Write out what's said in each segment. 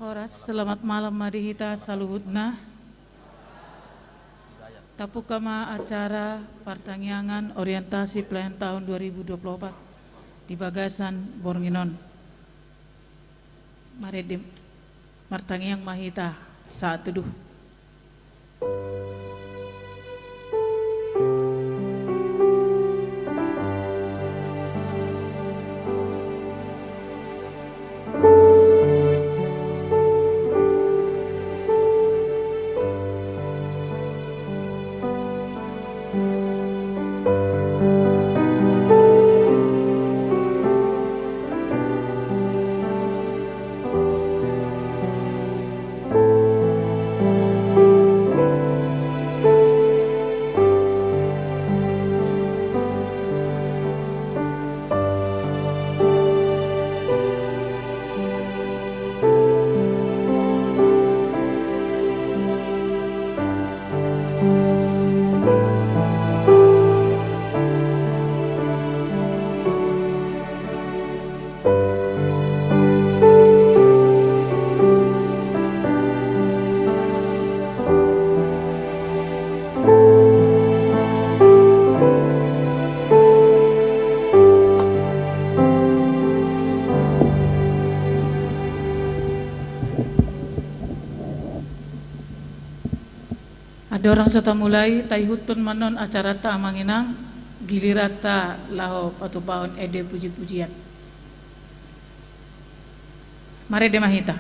Horas, selamat malam mari kita saluhutna. Tapukama acara pertangyangan orientasi pelayan tahun 2024 di Bagasan Bornginon. Mari di martangyang mahita saat teduh. Ada orang serta mulai taihutun manon acara ta amanginang gilirata laho atau baon ede puji-pujian. Mari demahita.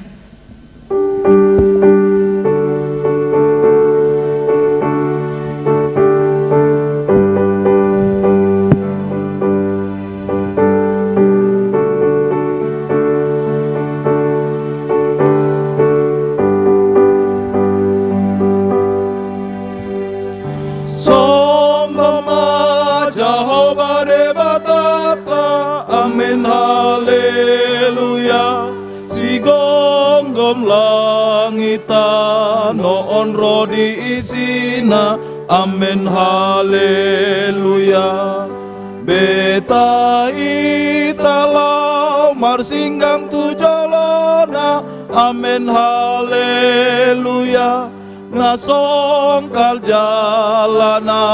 Di isina amen haleluya beta italau marsinggang tujolona amen haleluya ngasong kal jalana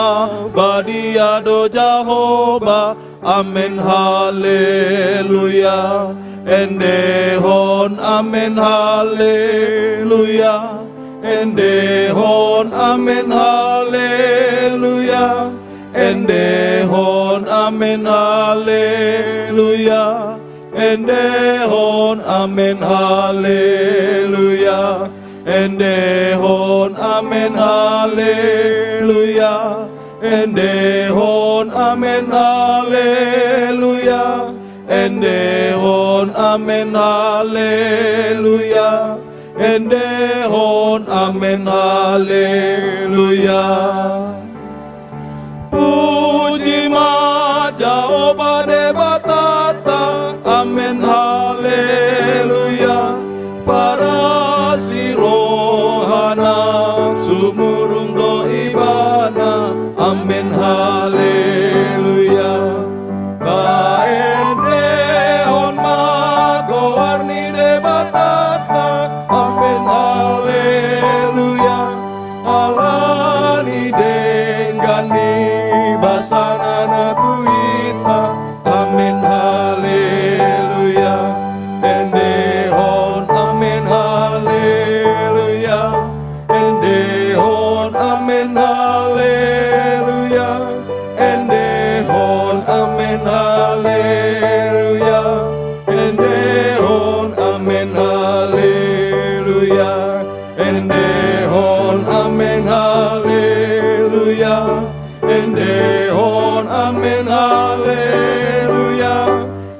badiado Jahoba amen haleluya endehon amen haleluya endehon amen haleluya endehon amen haleluya endehon amen haleluya endehon amen haleluya endehon amen haleluya endehon amen haleluya endehon amen haleluya puji ma Jahoba de batata amen haleluya para sirohana sumurung do ibana amen haleluya kaendehon ma gowarni de batata amen haleluya alani denggani basanana tuita amen haleluya endehon amen haleluya endehon amen haleluya endehon amen haleluya endehon amen haleluya endehon amen haleluya endehon amen haleluya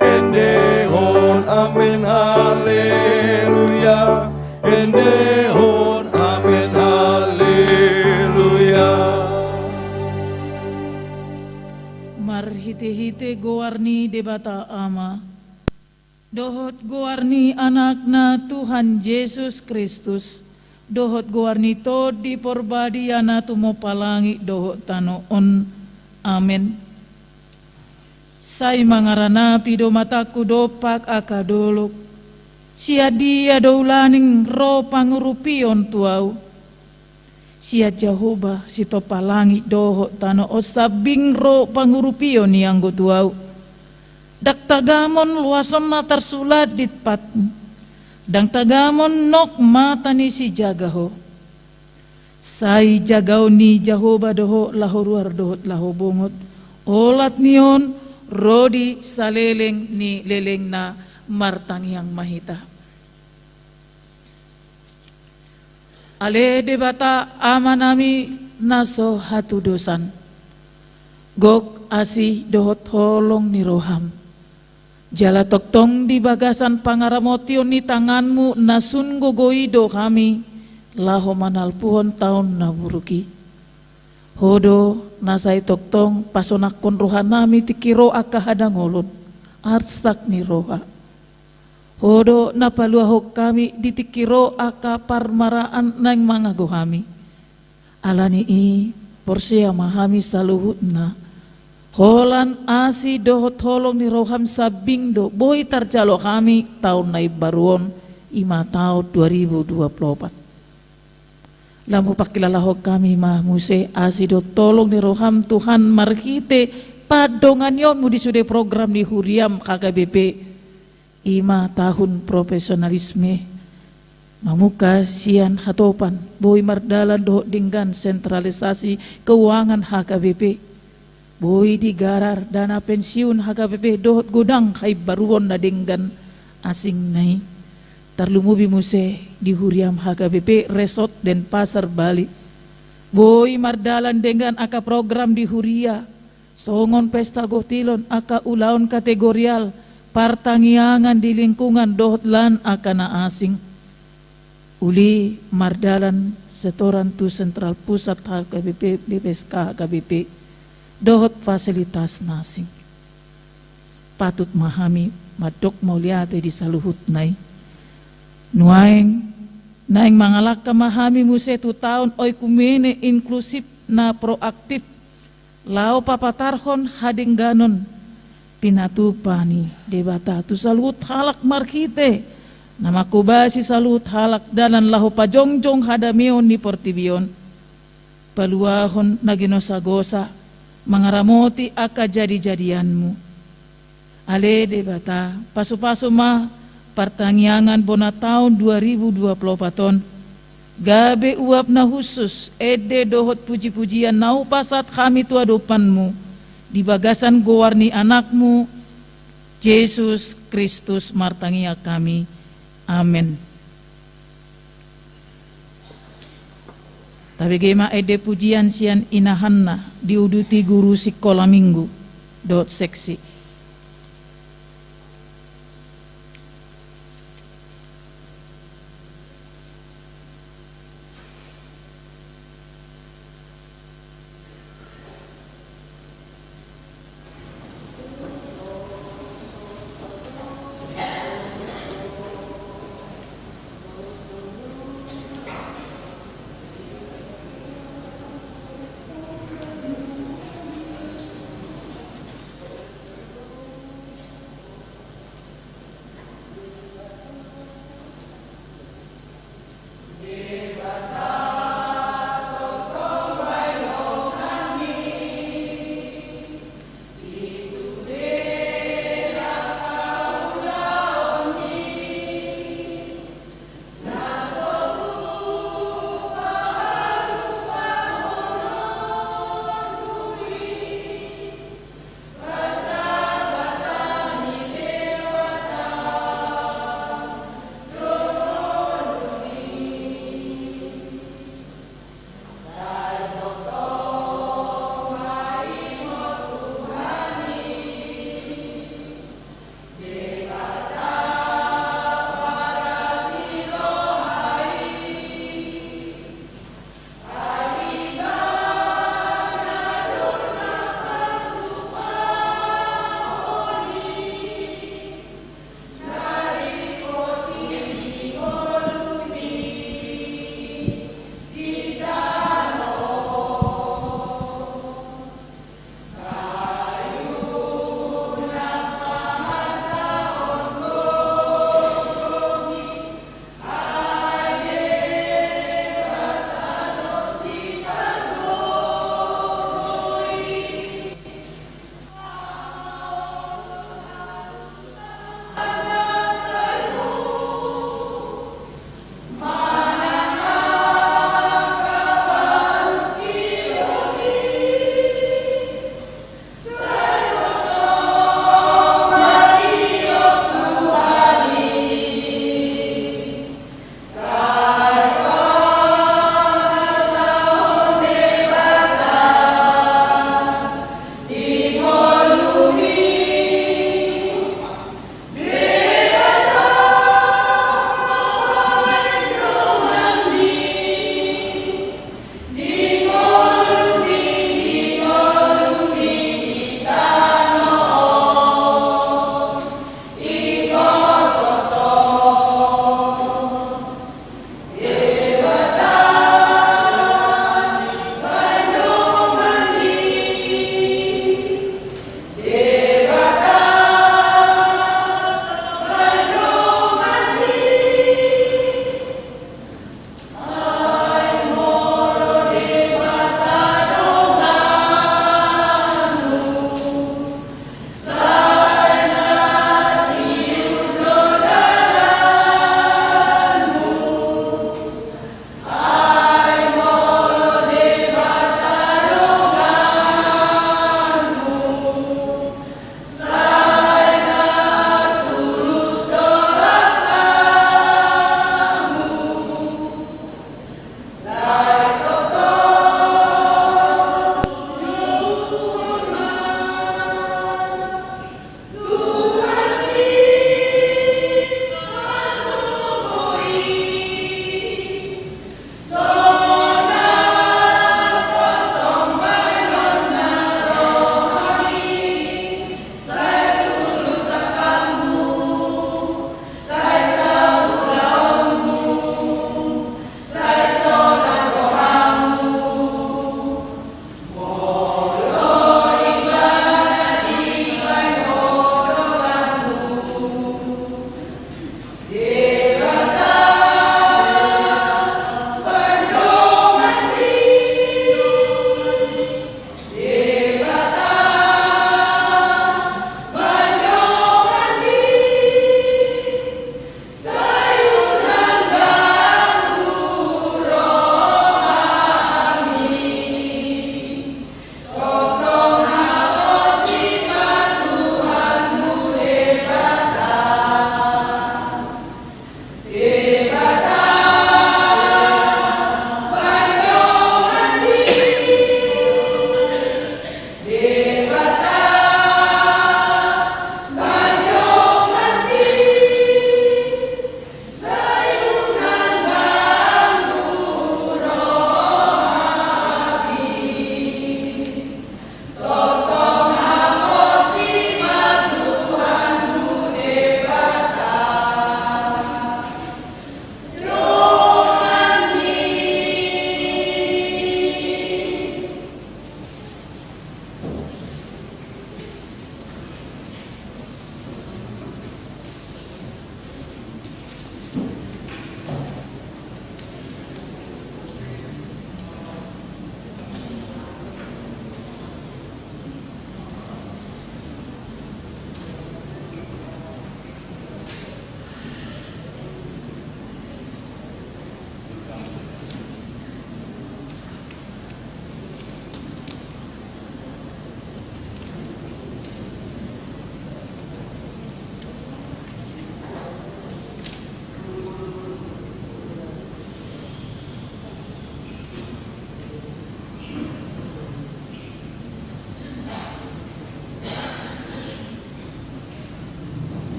endehon amen haleluya endehon amen haleluya. Marhite-hite gowarni debata ama dohot gowarni anakna Tuhan Yesus Kristus dohot gowarni to di porbadiana tumo palangi dohot tanoon amen. Say mangarana pido mataku dopak akadolok sia dia doulaning ro pangurupion tuau. Sia Jehovah si topalangi doho tano osabing ro pangurupion yang go tuau. Dak tagamon luason na tersulat ditpatmu. Dang tagamon nok mata ni si jagaho. Sai jagau ni Jehovah doho lahoruar dohot lahobongot. Olat nion rodi saleleng ni leleng na martangiang mahita. Ale debata amanami naso hatu dosan. Gok asih dohot holong ni roham. Jala toktong di bagasan pangaramotion ni tanganmu nasun gogoido kami. Laho manalpuhon taon na buruki. Hodo nasay toktong pasonakon roha nami tikiro akahadangolon. Arsak ni roha. Hodo napaluahok kami ditikiro aka parmaraan ng mga gohami. Alani i porsiya mahami saluhut na. Holan asi dohot holong ni roham sabingdo boy tarjalo kami tahun na ibaruon 5 tahun 2024. Lamu pakilalahok kami mahmuse asi do tolong ni roham Tuhan marhite padongan yon mudi sude program di Huriam KKBP 5 tahun profesionalisme mamuka sian hatopan boy mardalan doh dinggan sentralisasi keuangan HKBP boy digarar dana pensiun HKBP doh gudang kai baruon na dinggan asing nai tarlumubi muse di Huriam HKBP resort dan pasar Bali boy mardalan dengan aka program di Huria songon pesta gotilon aka ulaon kategorial partangiangan di lingkungan dohotlan akana asing. Uli mardalan setoran tu sentral pusat HKBP BPSK HKBP dohot fasilitas nasing. Patut mahami madok mauliate di saluhut nai. Nuaeng naing mangalak kamahami muse tu tahun oi kumene inklusif na proaktif. Lao papatarhon hading ganon. Pinatupani debata tu salut halak markite nama kubasi salut halak dalan lahu pajongjong hadamion ni portibion paluahon naginosagosa mangaramoti aka jadi-jadianmu ale debata pasu-pasu mah pertangiangan bona tahun 2024 gabe uap na khusus ede dohot puji-pujian nau pasat kami tua dopanmu di bagasan gowarni anakmu Yesus Kristus martangia kami amin. Tabegema ede pujian sian inahanna diuduti guru sekolah minggu dot seksi.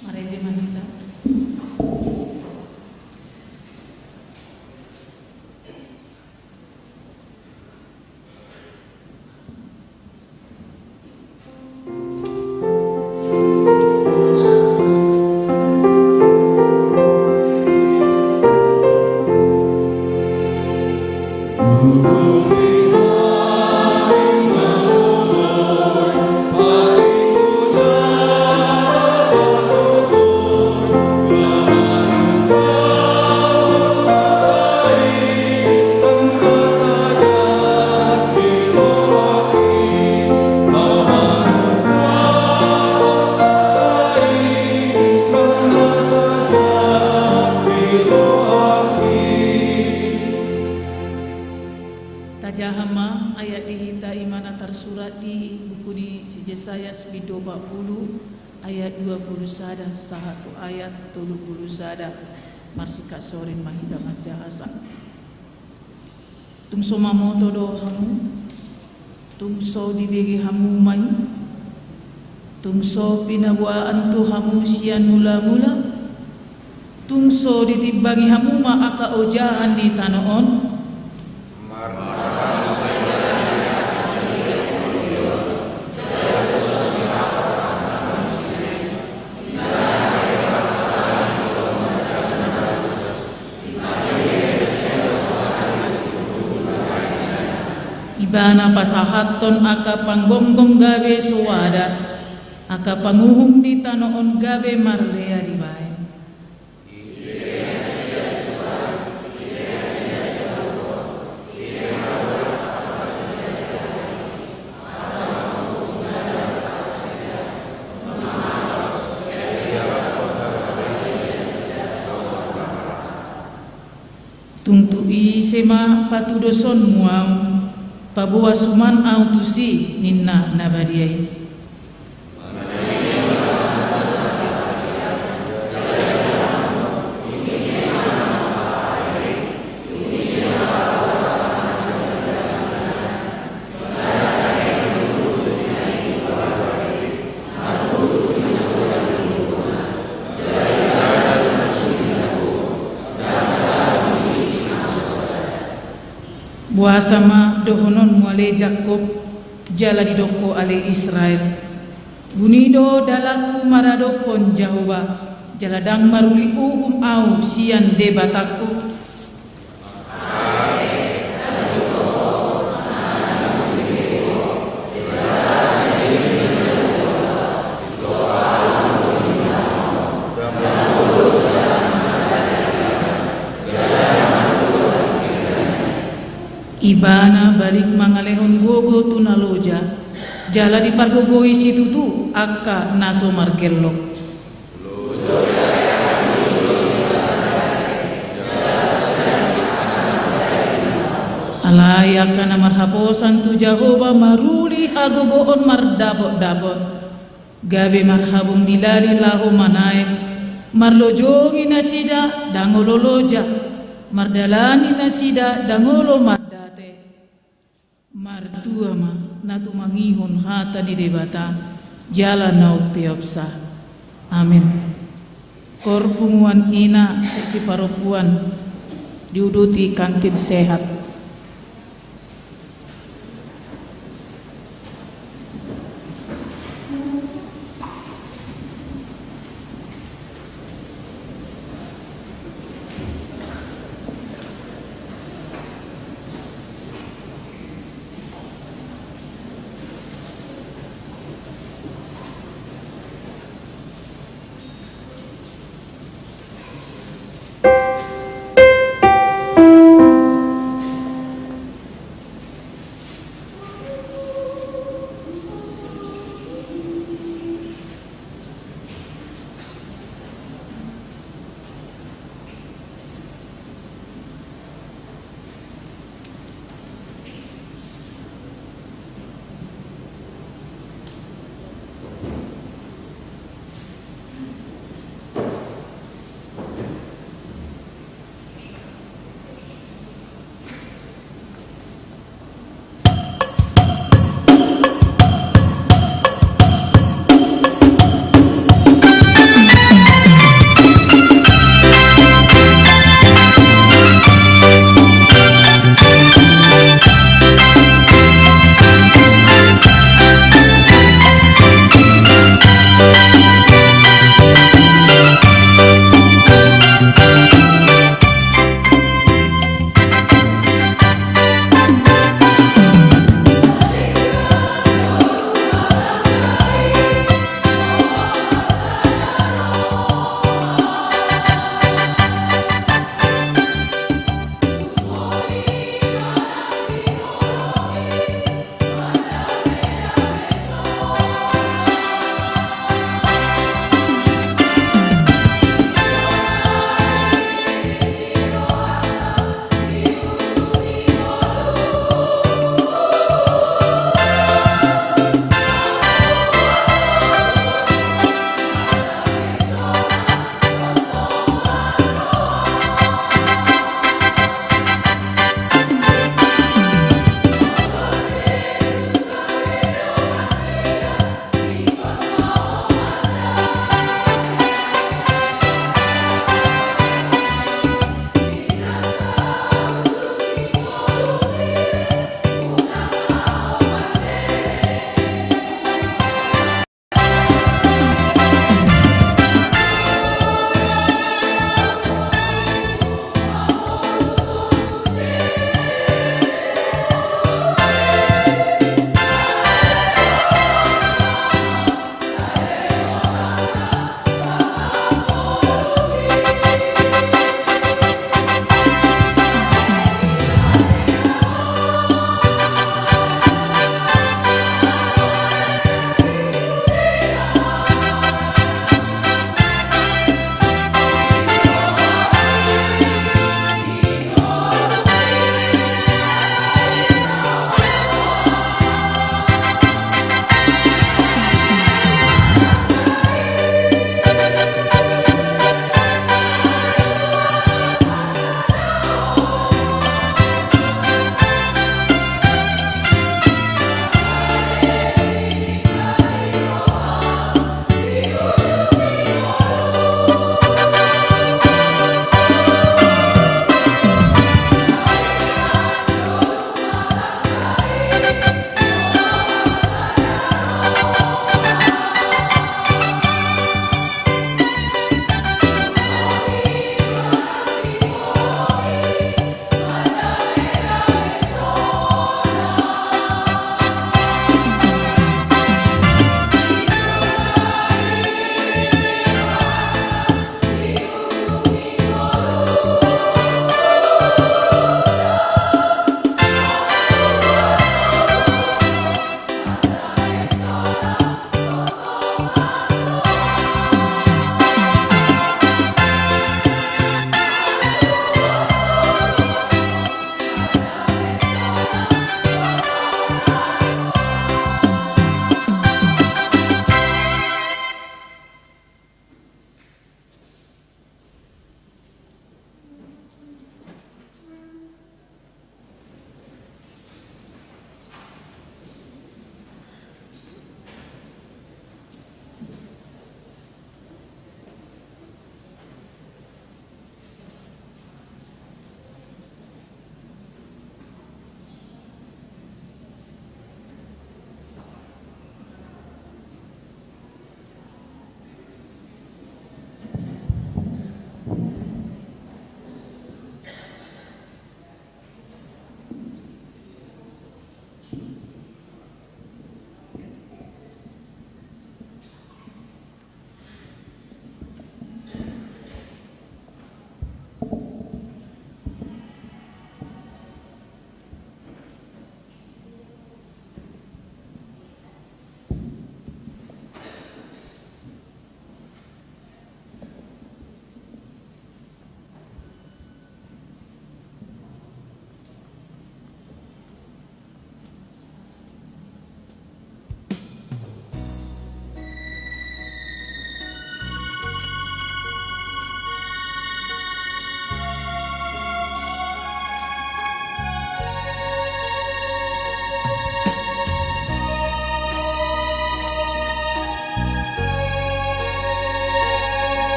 Mari dimahita. Tajahama ayat dihita imana tersurat di buku di Yesaya 20 ayat 20 sada sahatu ayat 30 sada marsika sorin mahita majahasa tungso mamoto do hamu tungso dibegi hamu mai tungso pinabuaan tu hamu sian mula-mula tungso ditibangi hamu ma aka ojahan di tanoon Ibana pasahaton aka panggonggong gabe suwada aka panguhum di tanoon gabe marlea di bae tungtui sema patudoson muau pabuwa suman autusi ninna nabadiai buasama dohonon muale Jakob jala didoko ale Israel bunido dalaku marado pon Jahoba jaladang maruli uhum au sian debataku Ibana balik mangalehon gogo tunaloja jala di pargogoi situ tu akka naso markello alai akka na marhabosan tu Jahoba maruli agogoon mardapot-dapot gabe marhabung dilali lahu manae marlojongi nasida dangololoja mardalani nasida dangolo martua ma natu mangihon hata ni debata jala nau piopsa amin korpunguan ina si paropuan diuduti kantin sehat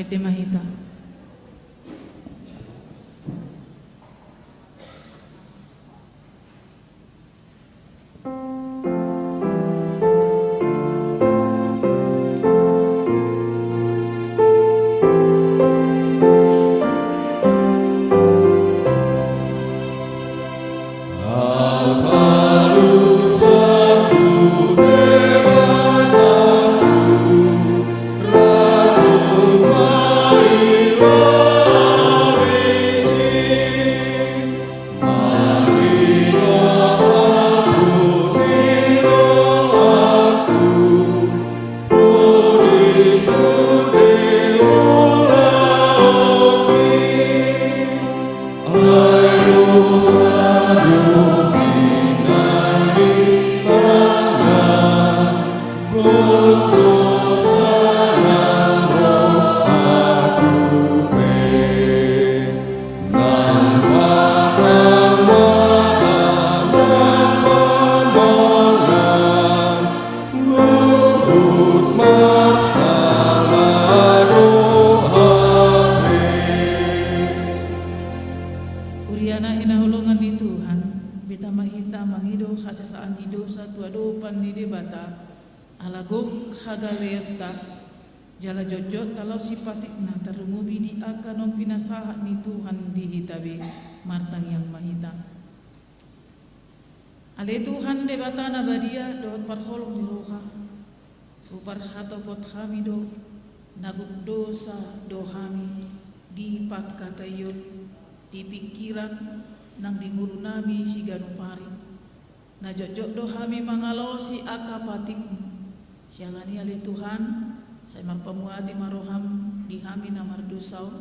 Saide mahita. Jala jojo talau sipatikna terumubi di akanom pinasahat ni Tuhan dihitabe martang yang mahita. Ale Tuhan de batana badia dohot parholong di roha. Upar hato pot kami do naguk dosa dohami di pakatayun di pikiran nang di ngulu nami si ganupari. Na jojo dohami mangalosi akapatikmu. Sialani ale Tuhan. Saya mampamuati maroham di hami namar dosau.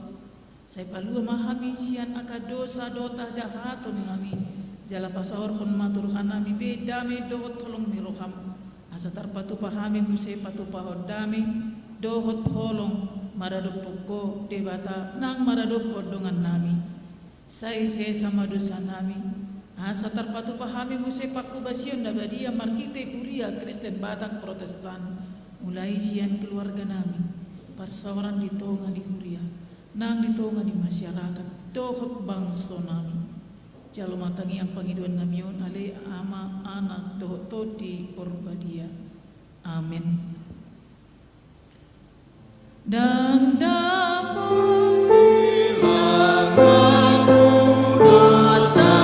Saya palua mahami sian aka dosa dota jahatun nami. Jala pasawar hon maturhan nami bedame dohot tolong ni roham. Asa tarpatu pahami muse patu pahod dami dohot tolong maradopoko debata nang maradopo dongan nami. Saya sama dosa nami. Asa tarpatu pahami muse pakubasion dabadia markite kuria Kristen Batak Protestan. Mulai sian keluarga nami, persawaran di tonga di huria, nang di tonga di masyarakat, dohot bangso nami. Jalo matangi ang pangiduan namion ale ama anak dohot todi porbadia. Amin. Dan dapat bilang aku dosa,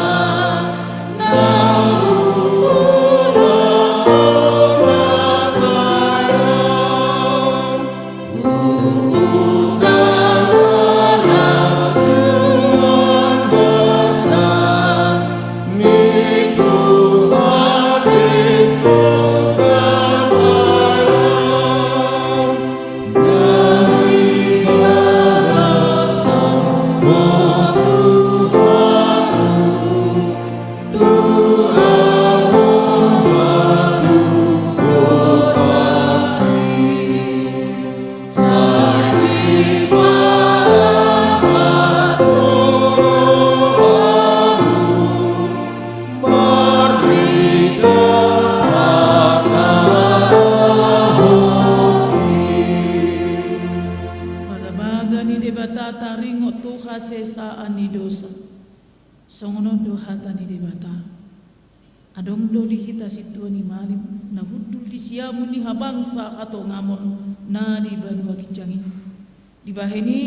songono do hatani debata adong do dihita situani malim na hudul di siamu ni habangsa atau ngamon na di banua kicangi di baheni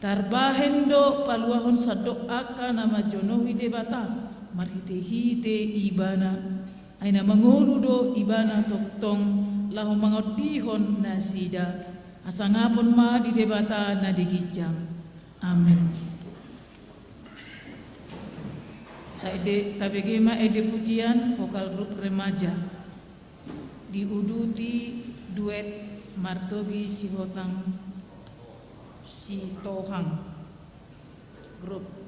tarbahen do paluahon sadok aka nama jonohi debata marhite hite ibana aina mangolu do ibana toktong lahu mangodihon nasida asangapon ma di debata na digijang. Amin. Tabegema ede pujian vokal grup remaja diuduti duet Martogi Sihotang Sitohang grup.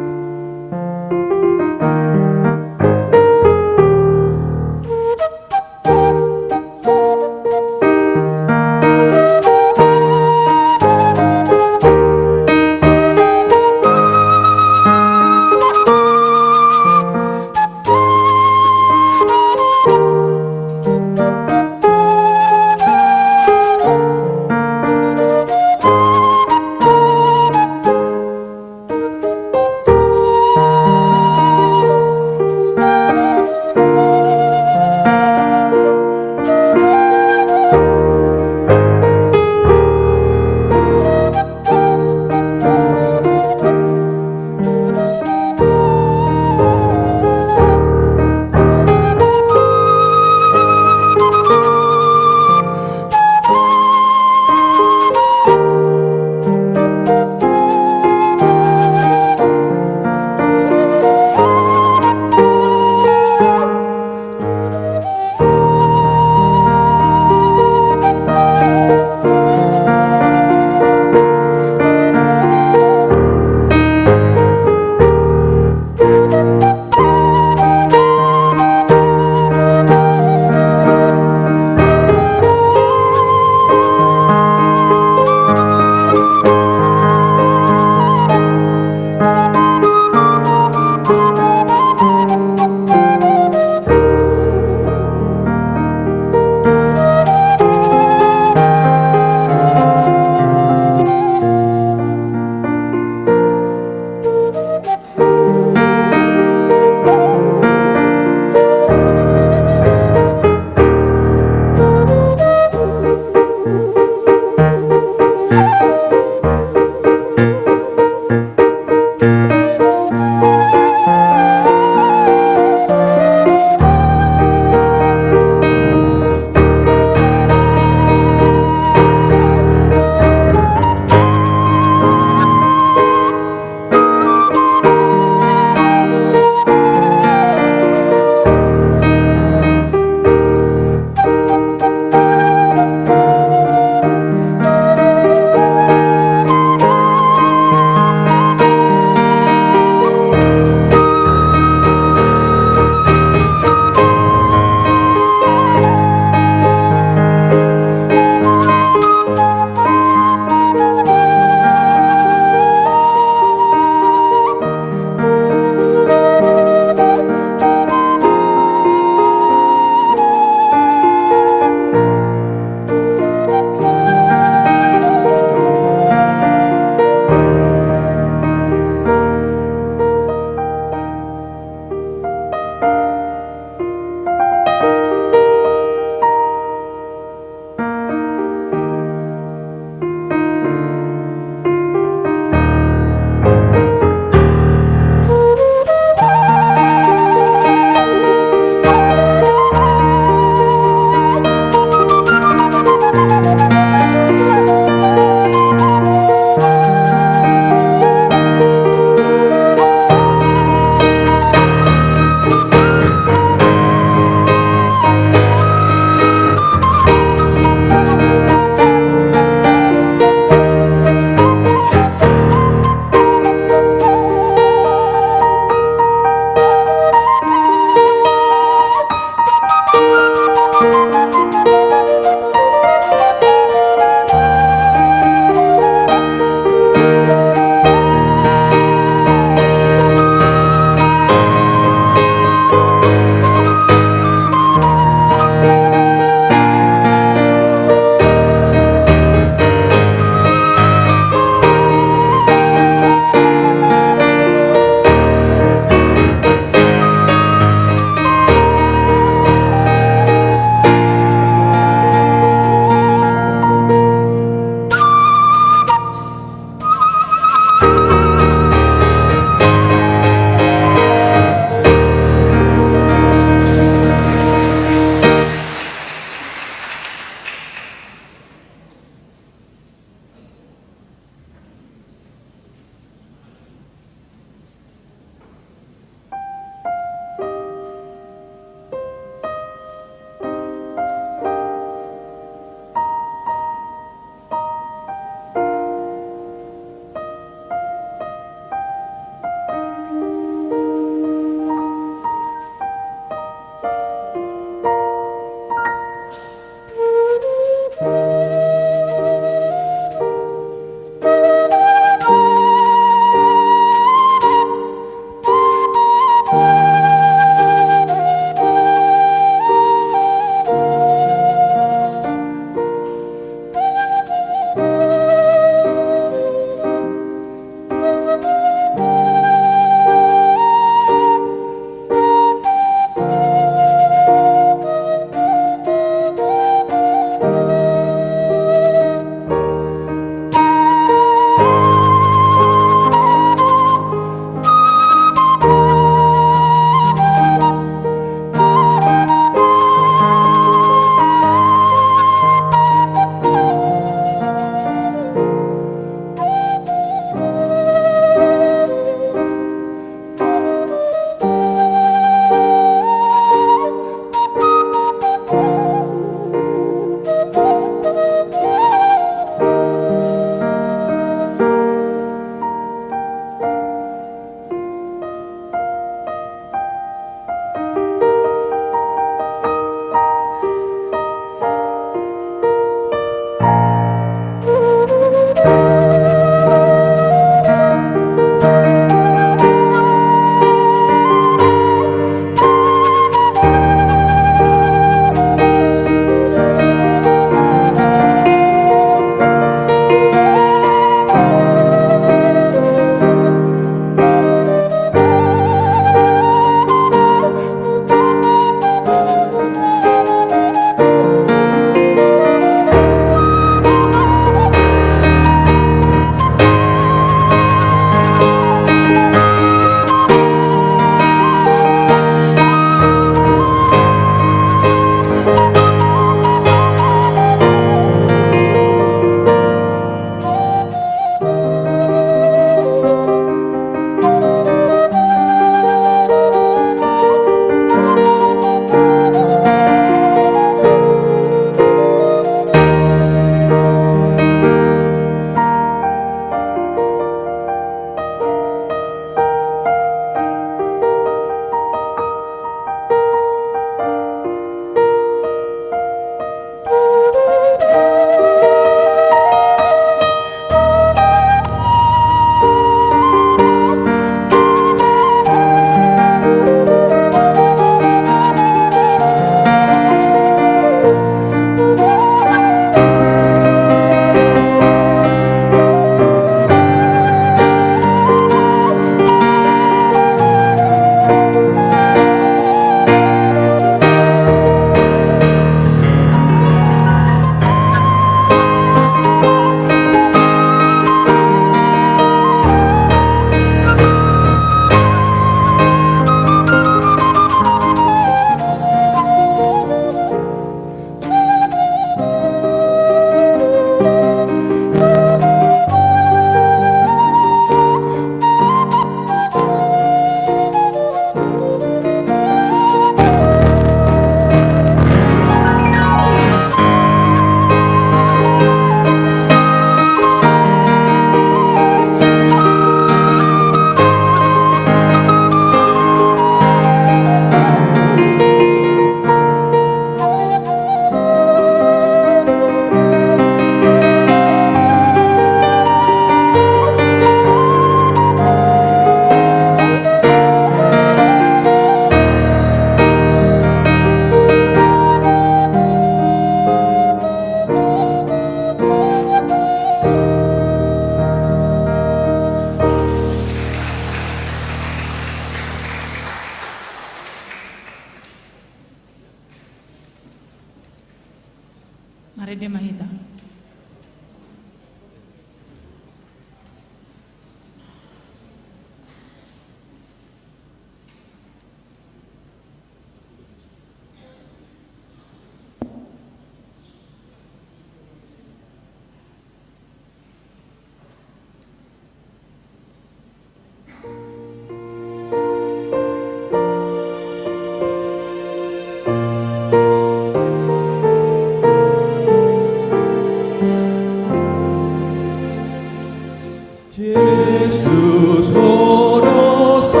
Yesus godosai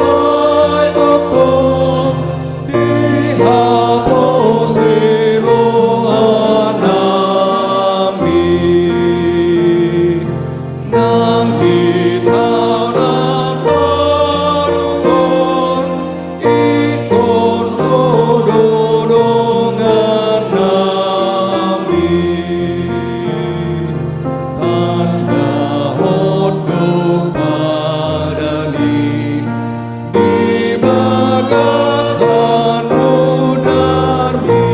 doktor dihapusai roh nami nang kitau nan barungon ikon ododongan nami tanda hodok padali di bagasan mudarmi.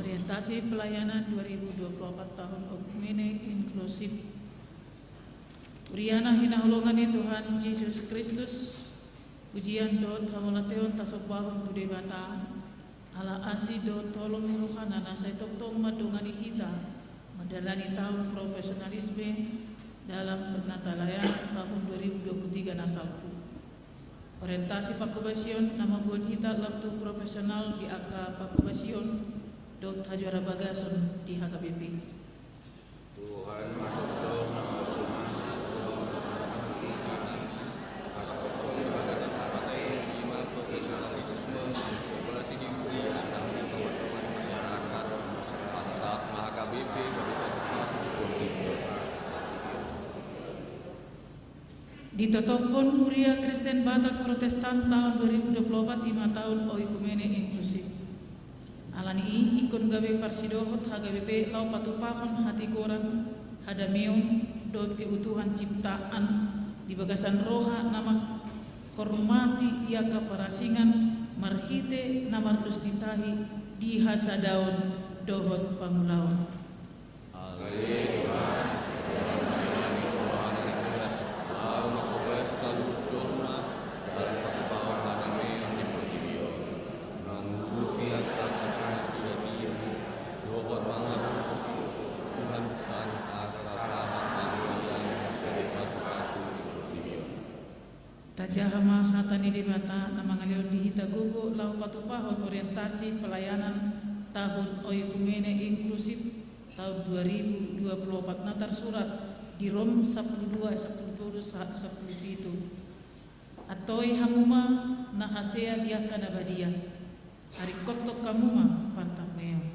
Orientasi pelayanan 2024 tahun Okumene Inklusif. Uriana hinahulungani Tuhan Yesus Kristus. Pujian dot hamolateon tasopahun budebata. Ala asido tolong nuruhana nasai toktong madungani kita. Madalani tahun profesionalisme dalam penatalayan tahun 2023 nasalku. Orientasi Pakubasion nama buat kita labtu profesional di AK Pakubasion dot Hajara Bagason di HKBP. Tuhan mengutuk nama semua profesionalisme populasi di Indonesia dan teman-teman masyarakat pada saat HKBP Ditotopon Huria Kristen Batak Protestan tahun 2024 5 tahun Oikumene Inklusif. Alani ikon gawe parsidohot HGBP lau patupahon hati koran hadameon dot keutuhan ciptaan di bagasan roha nama kormati yaka parasingan marhite namarlus ditahi di hasadaun dohot pangulawan. Tajahama hatani di mata nama ngalion di Hitagogo lau patupahon orientasi pelayanan tahun Oikumene Inklusif tahun 2024 natar surat di Rom 12 1 atoi hamuma nahasea dia kanabadia hari kotok kamuma partameo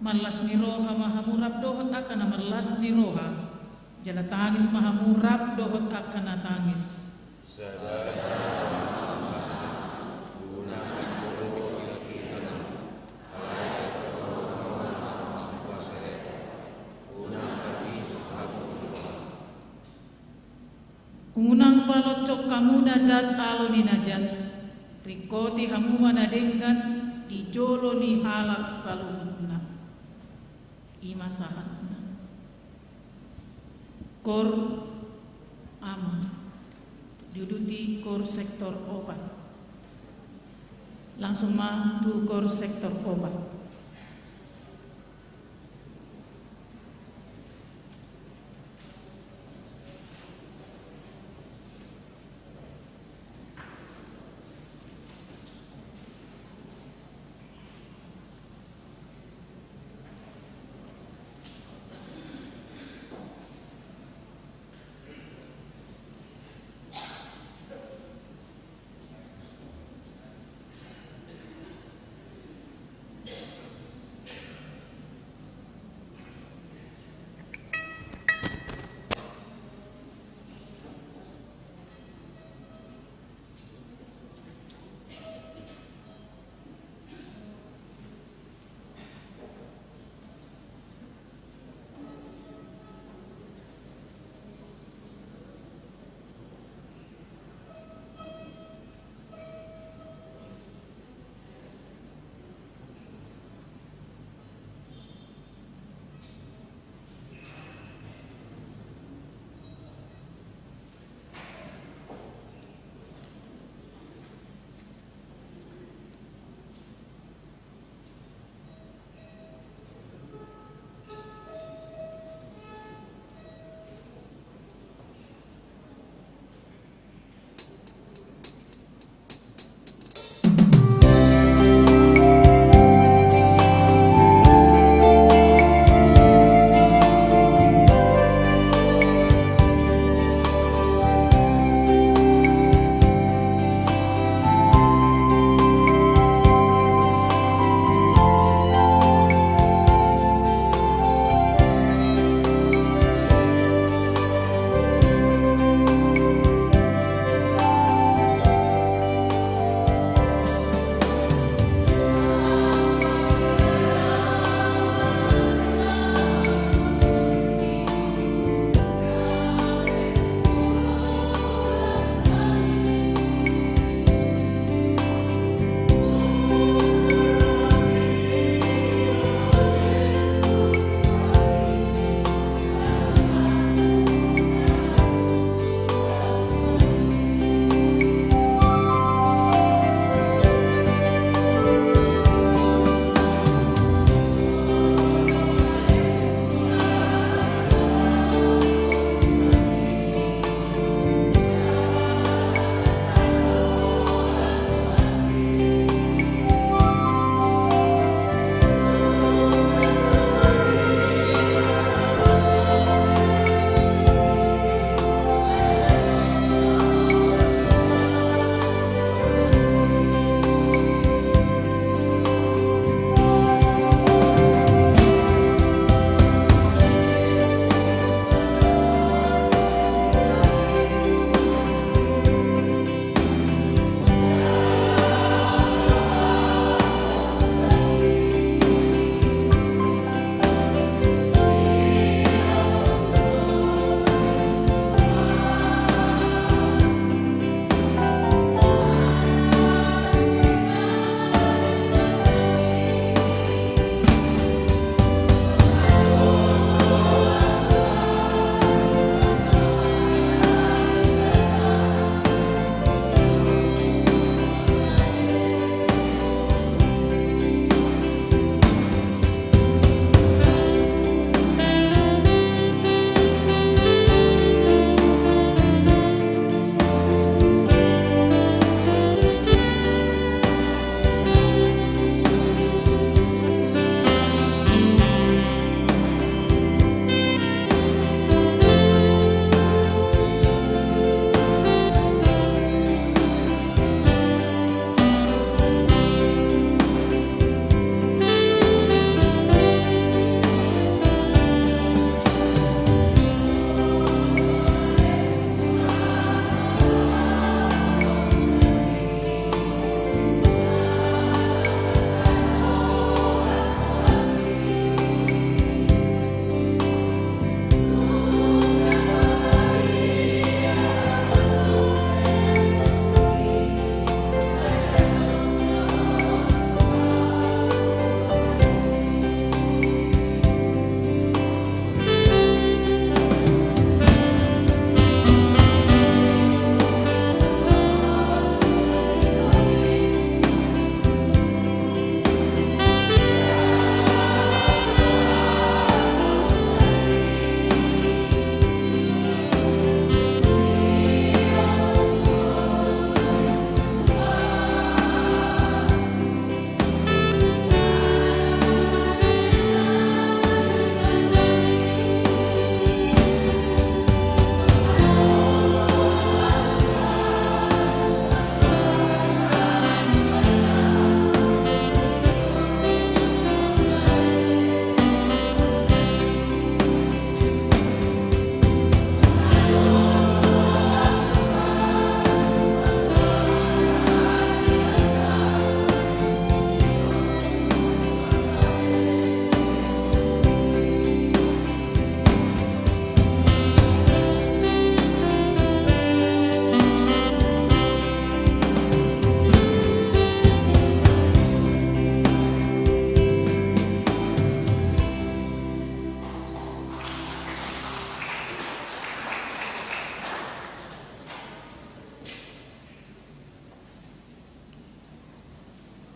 marlas ni roha mahamurap dohot akan marlas ni roha jala tangis mahamurap dohot akan tangis unang balocok kamu najat aloni najat rikoti hamuma nadenggan di jolo ni halak salumutna ima sahatna kor ama diuduti kor sektor obat langsung mah tu kor sektor obat.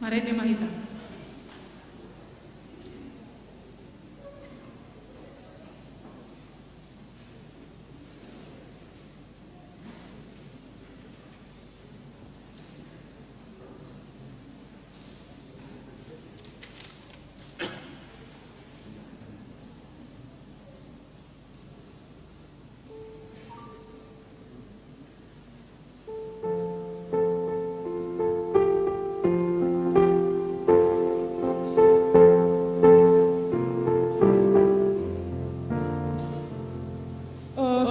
Marene Mahita.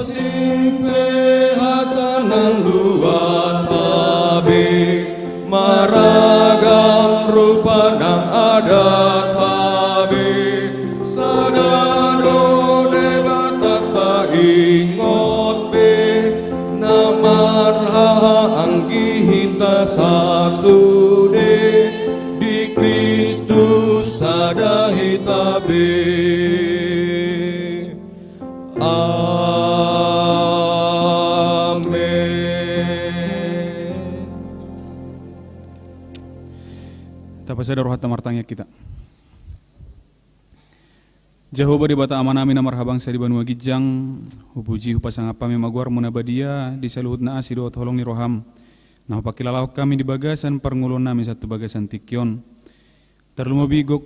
Simpe hatanan luat tabe maragam rupa nang adat tabe sadado debatak ta ingot be namat anggi hita sasude di Kristus sada hita be. Tapasada rohat tamartangnya kita. Jehovah di bata amanami na marhabang sa di banua gijang hupuji hupasang apami maguar munabadia di saluhut na asido at holong ni roham na hupakilalawak kami di bagasan parngulon nami satu bagasan tikyon terlumabigok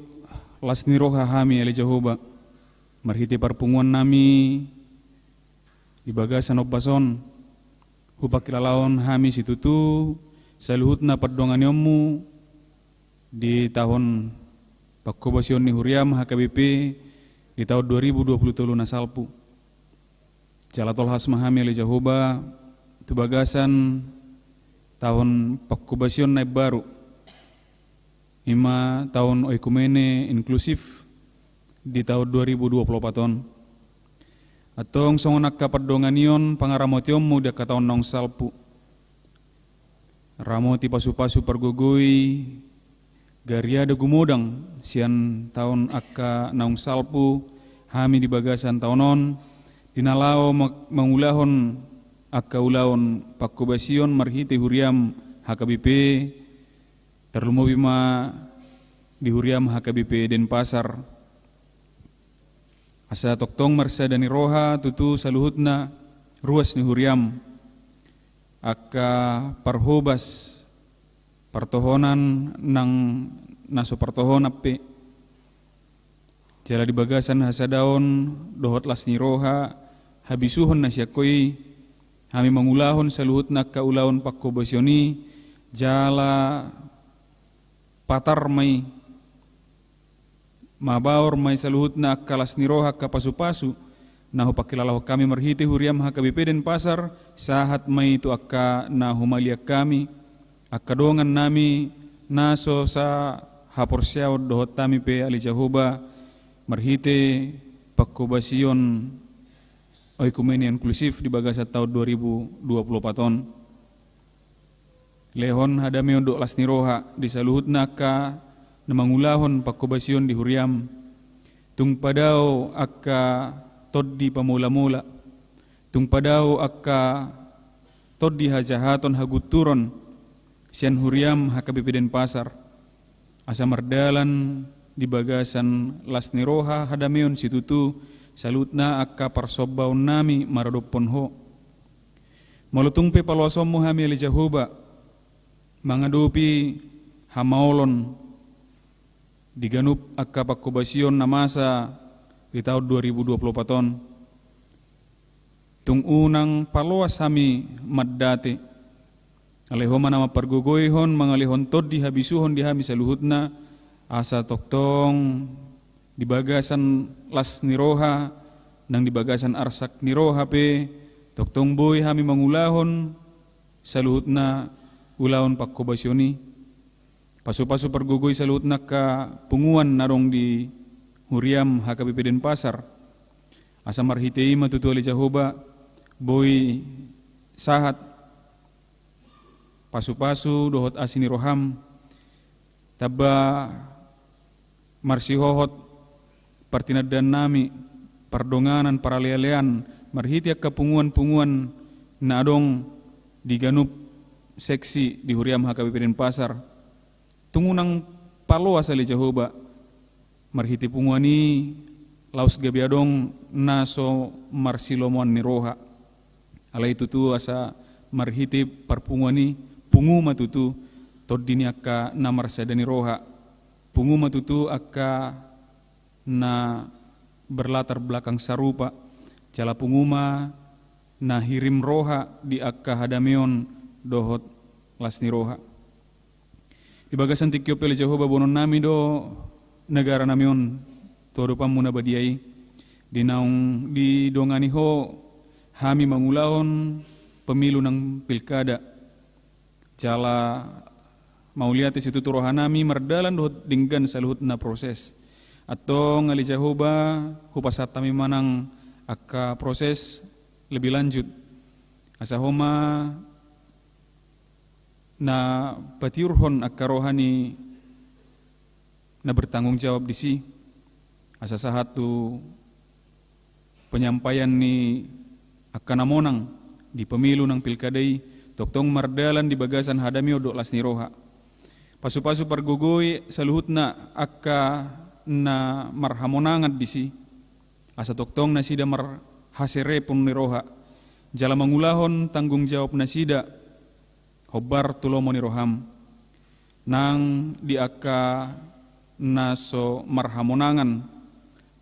las ni roha hami ali Jehovah marhiti parpunguan nami di bagasan obason hupakilalawon hami situtu saluhut na perdongan yomu di tahun Pakkobasion ni Huriam HKBP di tahun 2023 na salpu. Jalatol has mahami ali Jehovah tu bagasan tahun Pakkobasion na baru. Ima tahun oikumene inklusif di tahun 2024. Atong songonak kapardonganion pangaramotiom mu da ka tahun nong salpu. Ramoti pasu-pasu pergugui Garia de gumodang sian tahun akka naung salpu hami di bagasan tahunon dinalao mangulahon akka ulahon Pakkobasion marhiti Huriam HKBP terlumobima di Huriam HKBP Denpasar asa toktong marsa dani roha tutu saluhutna ruas ni Huriam akka parhobas partohonan nang naso partohon ape jala di bagasan hasadaon dohot las ni roha habisuhon na syakoi hami mangulahon saluhut na kaulahon Pakkobasioni jala patar may mabaor may saluhut na kalas ni roha kapasu-pasu nahu pakilalaho kami marhiti Huriam HKBP Denpasar sahat may itu akka na humaliak kami akadongan nami naso sa haporsyaw dohot tami pe ali Jehovah marhite Pakkobasion oikumene inklusif di bagasa tahun 2024. Lehon hadami ondok las niroha di saluhut naka namangulahon Pakkobasion di Huriam tung padao akka toddi pamula-mula tung padao akka toddi hajahaton haguturon sian Huriam HKBP Denpasar asa mardalan di bagasan las niroha hadamion situtu salutna akka parsobbaun nami maradopon ho malutung pe palwasomu hami ali Jehovah mangadupi hamaolon diganup akka Pakkobasion na masa di tahun 2024 tung unang paluas hami maddate alehoma nama pargogoyhon mangalihon toddi habisuhon di hami saluhutna asa toktong di bagasan las niroha nang di bagasan arsak niroha pe toktong boy hami mangulahon saluhutna ulahon Pakkobasioni pasu-pasu pergogoy saluhutna ka punguan narong di Huriam HKBP Denpasar asa marhitei matutu ali Jehovah boy sahat pasu-pasu dohot asini roham taba marsihohot partinadan nami pardonganan paralealean marhiti akka punguan-punguan na adong diganup seksi di Huriam HKBP Denpasar tungunang palo asali Jehoba marhiti punguani laus gabiadong naso marsilomon ni roha alai tutu asa marhiti parpunguani pungu matutu todini akka na marsadani roha pungu matutu akka na berlatar belakang sarupa cala punguma na hirim roha di akka hadamion dohot lasni roha di bagasan tikyo pele Jehoba bonon nami do negara namion todo pamuna badiai di naung di dongani ho hami mangulahon pemilu ng pilkada cala mau lihat situ rohanami merdalan dohot dinggan saluhut na proses atau ngali Jehoba hupasat kami manang akka proses lebih lanjut asahoma na patiurhon akka rohani na bertanggung jawab di si asa sahatu penyampaian ni akka namonang di pemilu ng pilkadai toktong mardalan di bagasan hadami odok lasni roha pasu-pasu pargogoy saluhutna akka na marhamonangat di si asa toktong na sida marhasere pun ni roha jala mangulahon tanggung jawab na sida hobar tulomo ni roham nang di akka naso marhamonangan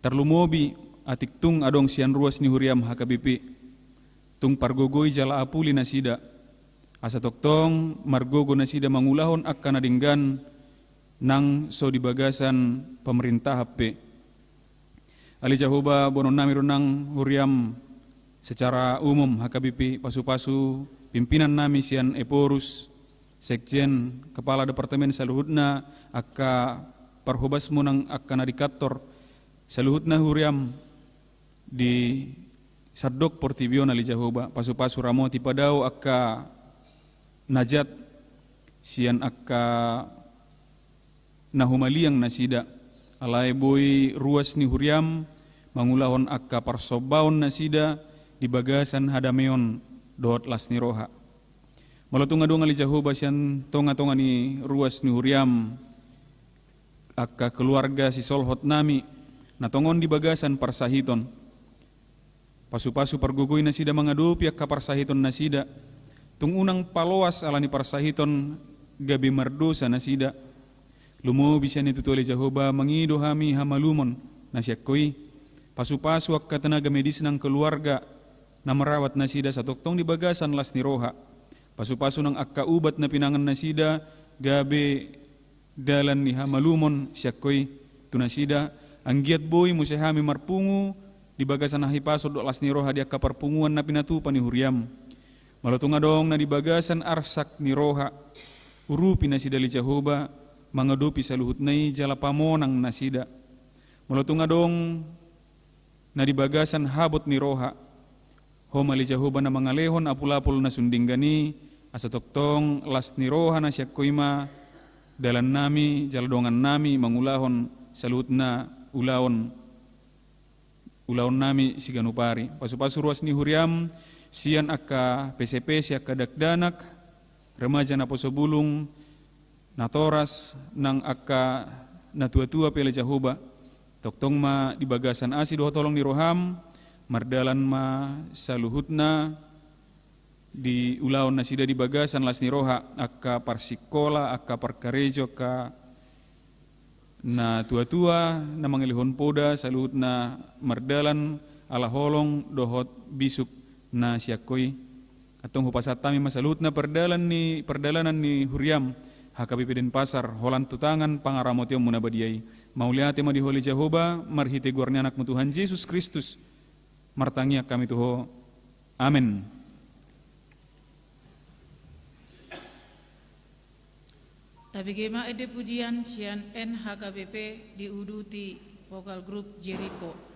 terlumobi atik tung adong sian ruas ni huriam hakabipi tung pargogoy jala apuli na sida asa toktong margogo na sida mangulahon akka nadinggan nang so di bagasan pemerintah HP ali Jehoba bonon nami runang huriam secara umum hakabipi pasu-pasu pimpinan nami sian Eporus sekjen kepala departemen saluhutna akka parhubas munang akka nadikator saluhutna huriam di sadok portibion ali Jehoba pasu-pasu ramoti padao akka najat sian akka nahumaliang nasida alai boy ruas ni huriam mangulahon akka parsobaon nasida di bagasan hadameon dot lasni roha malatunga dong ali Jehoba sian tonga-tonga ni ruas ni huriam akka keluarga si solhot nami natongon di bagasan parsahiton pasu-pasu pargugoy nasida mangadupi akka parsahiton nasida tung unang paloas alani parsahiton gabi mardosa nasida lumo bisa ni tutu ali Jehoba mangido hami hamalumon nasiakkoi pasu-pasu akka tenaga medis ng keluarga na merawat nasida sa toktong di bagasan lasni roha pasu-pasu ng akka ubat na pinangan nasida gabe dalan ni hamalumon siakkoi tunasida anggiat boy musehami marpungu di bagasan hahipasod do lasni roha di akka parpunguan na pinatupa ni huriam malatunga dong na di bagasan arsak ni roha urupi nasida li Jehoba mangadupi saluhutnai jala pamonang nasida malatunga dong na di bagasan habot ni roha homali Jehoba na mangalehon apul-apul na sundinggani asa toktong lasni roha na siakkoima dalan nami jaladongan nami mangulahon saluhutna ulaon nami siganupari pasu-pasu ruas ni huriam sian akka PCP siakka dakdanak remaja na posobulung natoras nang akka natua-tua pele Jehoba toktong ma di bagasan asi doh tolong ni roham mardalan ma saluhutna di ulaon nasida di bagasan lasni roha akka parsikola akka parkarejo akka na tua-tua na mangelihon poda saluhutna mardalan ala holong dohot bisuk na siakkoi atong hupasatami masaluhutna perdalanan ni huriam hakabipi den pasar holan tutangan pangaramotyo munabadiai mauliate ma di holi Jehoba marhite guarni anakmu Tuhan Yesus Kristus martangia kami tuho amin. Tapi gema ede pujian sian NHKBP diuduti vokal grup Jericho.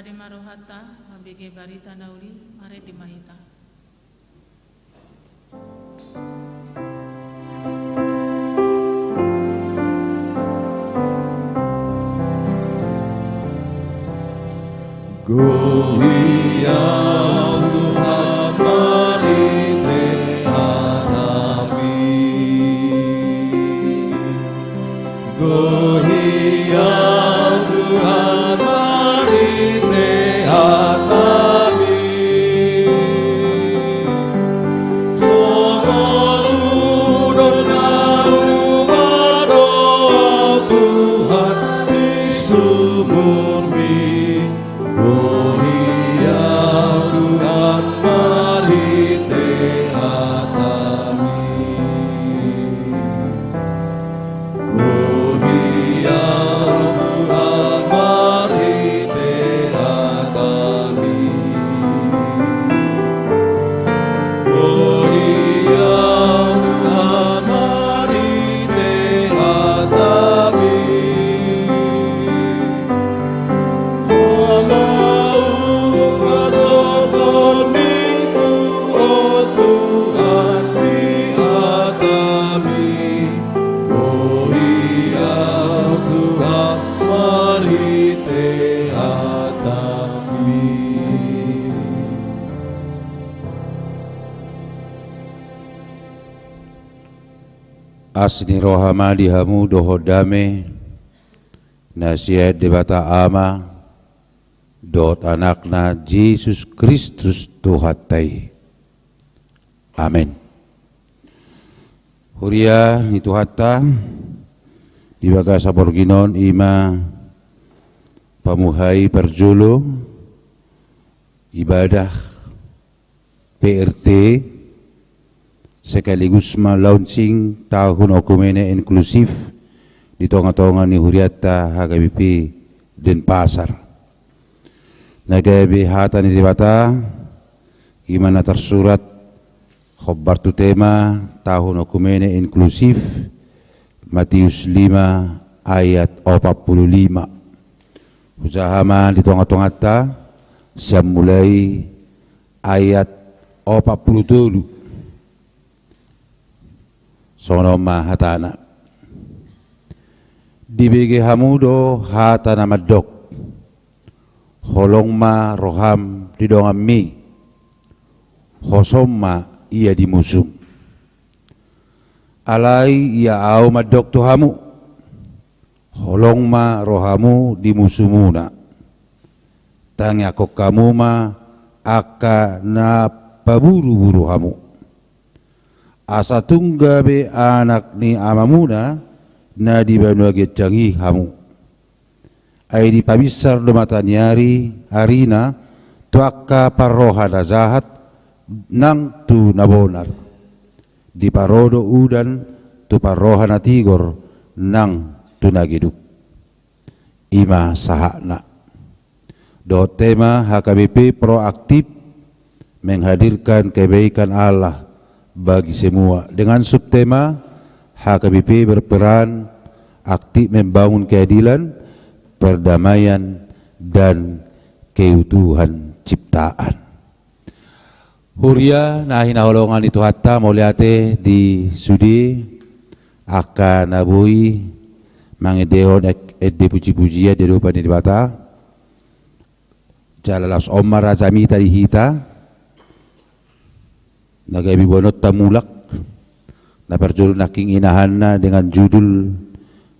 Kade marohata mabege barita nauli mare di mahita. Gohiam Tuhan mari tehadami, Gohiam Tuhan mari tehadami, Sonolu donalu madoa Tuhan di sumurmi. Gohiam Tuhan mari tehadami, Gohiam Tuhan mari tehadami, Gohiam Tuhan mari tehadami. Asni rohama dihamu dohodame nasihat debata ama dot anakna Yesus Kristus Tuhatai. Amin. Huria ni Tuhata dibaga saborginon ima pamuhai perjulu ibadah PRT sekaligus launching tahun okumene inklusif di tonga-tonga ni Huriata HKBP Denpasar. Nagabi hata ni dibata imana tersurat khobar tu tema tahun okumene inklusif Matius 5 ayat 45. Usahaman di tonga-tonga ta mulai ayat 47. Sonoma hatana dibege hamudo hatana madok holongma roham didongammi hosomma ia dimusum alai ia au madok tuhamu holongma rohamu dimusumuna tangi akok kamu ma aka na paburu-buru hamu asa tungga be anak ni amamuna na di banua gecangi hamu ai di pabisar do matanyari arina tuaka paroha nazahat nang tu nabonar di parodo udan tu paroha natigor nang tu nagiduk ima sahakna do tema HKBP proaktif menghadirkan kebaikan Allah bagi semua dengan subtema HKBP berperan aktif membangun keadilan, perdamaian dan keutuhan ciptaan. Huria nahin holongan itu hatta moliate di sudi akan nabui mangedehon edde puji-pujian di depan di bata jalalas Omar Razami tadi hita nagabi bonot tamulak na perjulu naking inahanna dengan judul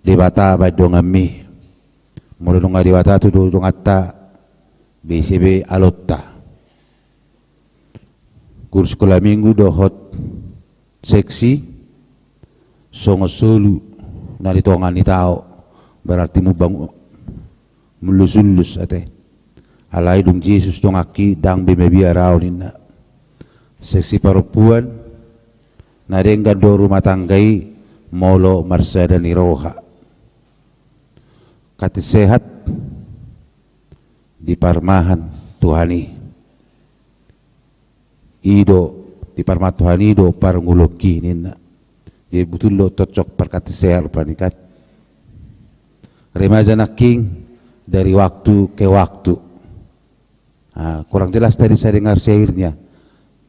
debata badong ami mulunong nga debata tu dong atta BCB alotta kurs sekolah minggu dohot seksi songosolu na ditongan ni tao berarti mubang mulusulus ate alai dong Yesus dong aki dang bimebiarao nina seksi perempuan nadengga do rumah tanggai molo marsada ni roha kati sehat di parmahan Tuhani ido di parmahan Tuhani ido parnguloki nina dia betul lo cocok perkati sehat panikat remaja naking dari waktu ke waktu Kurang jelas tadi saya dengar syairnya,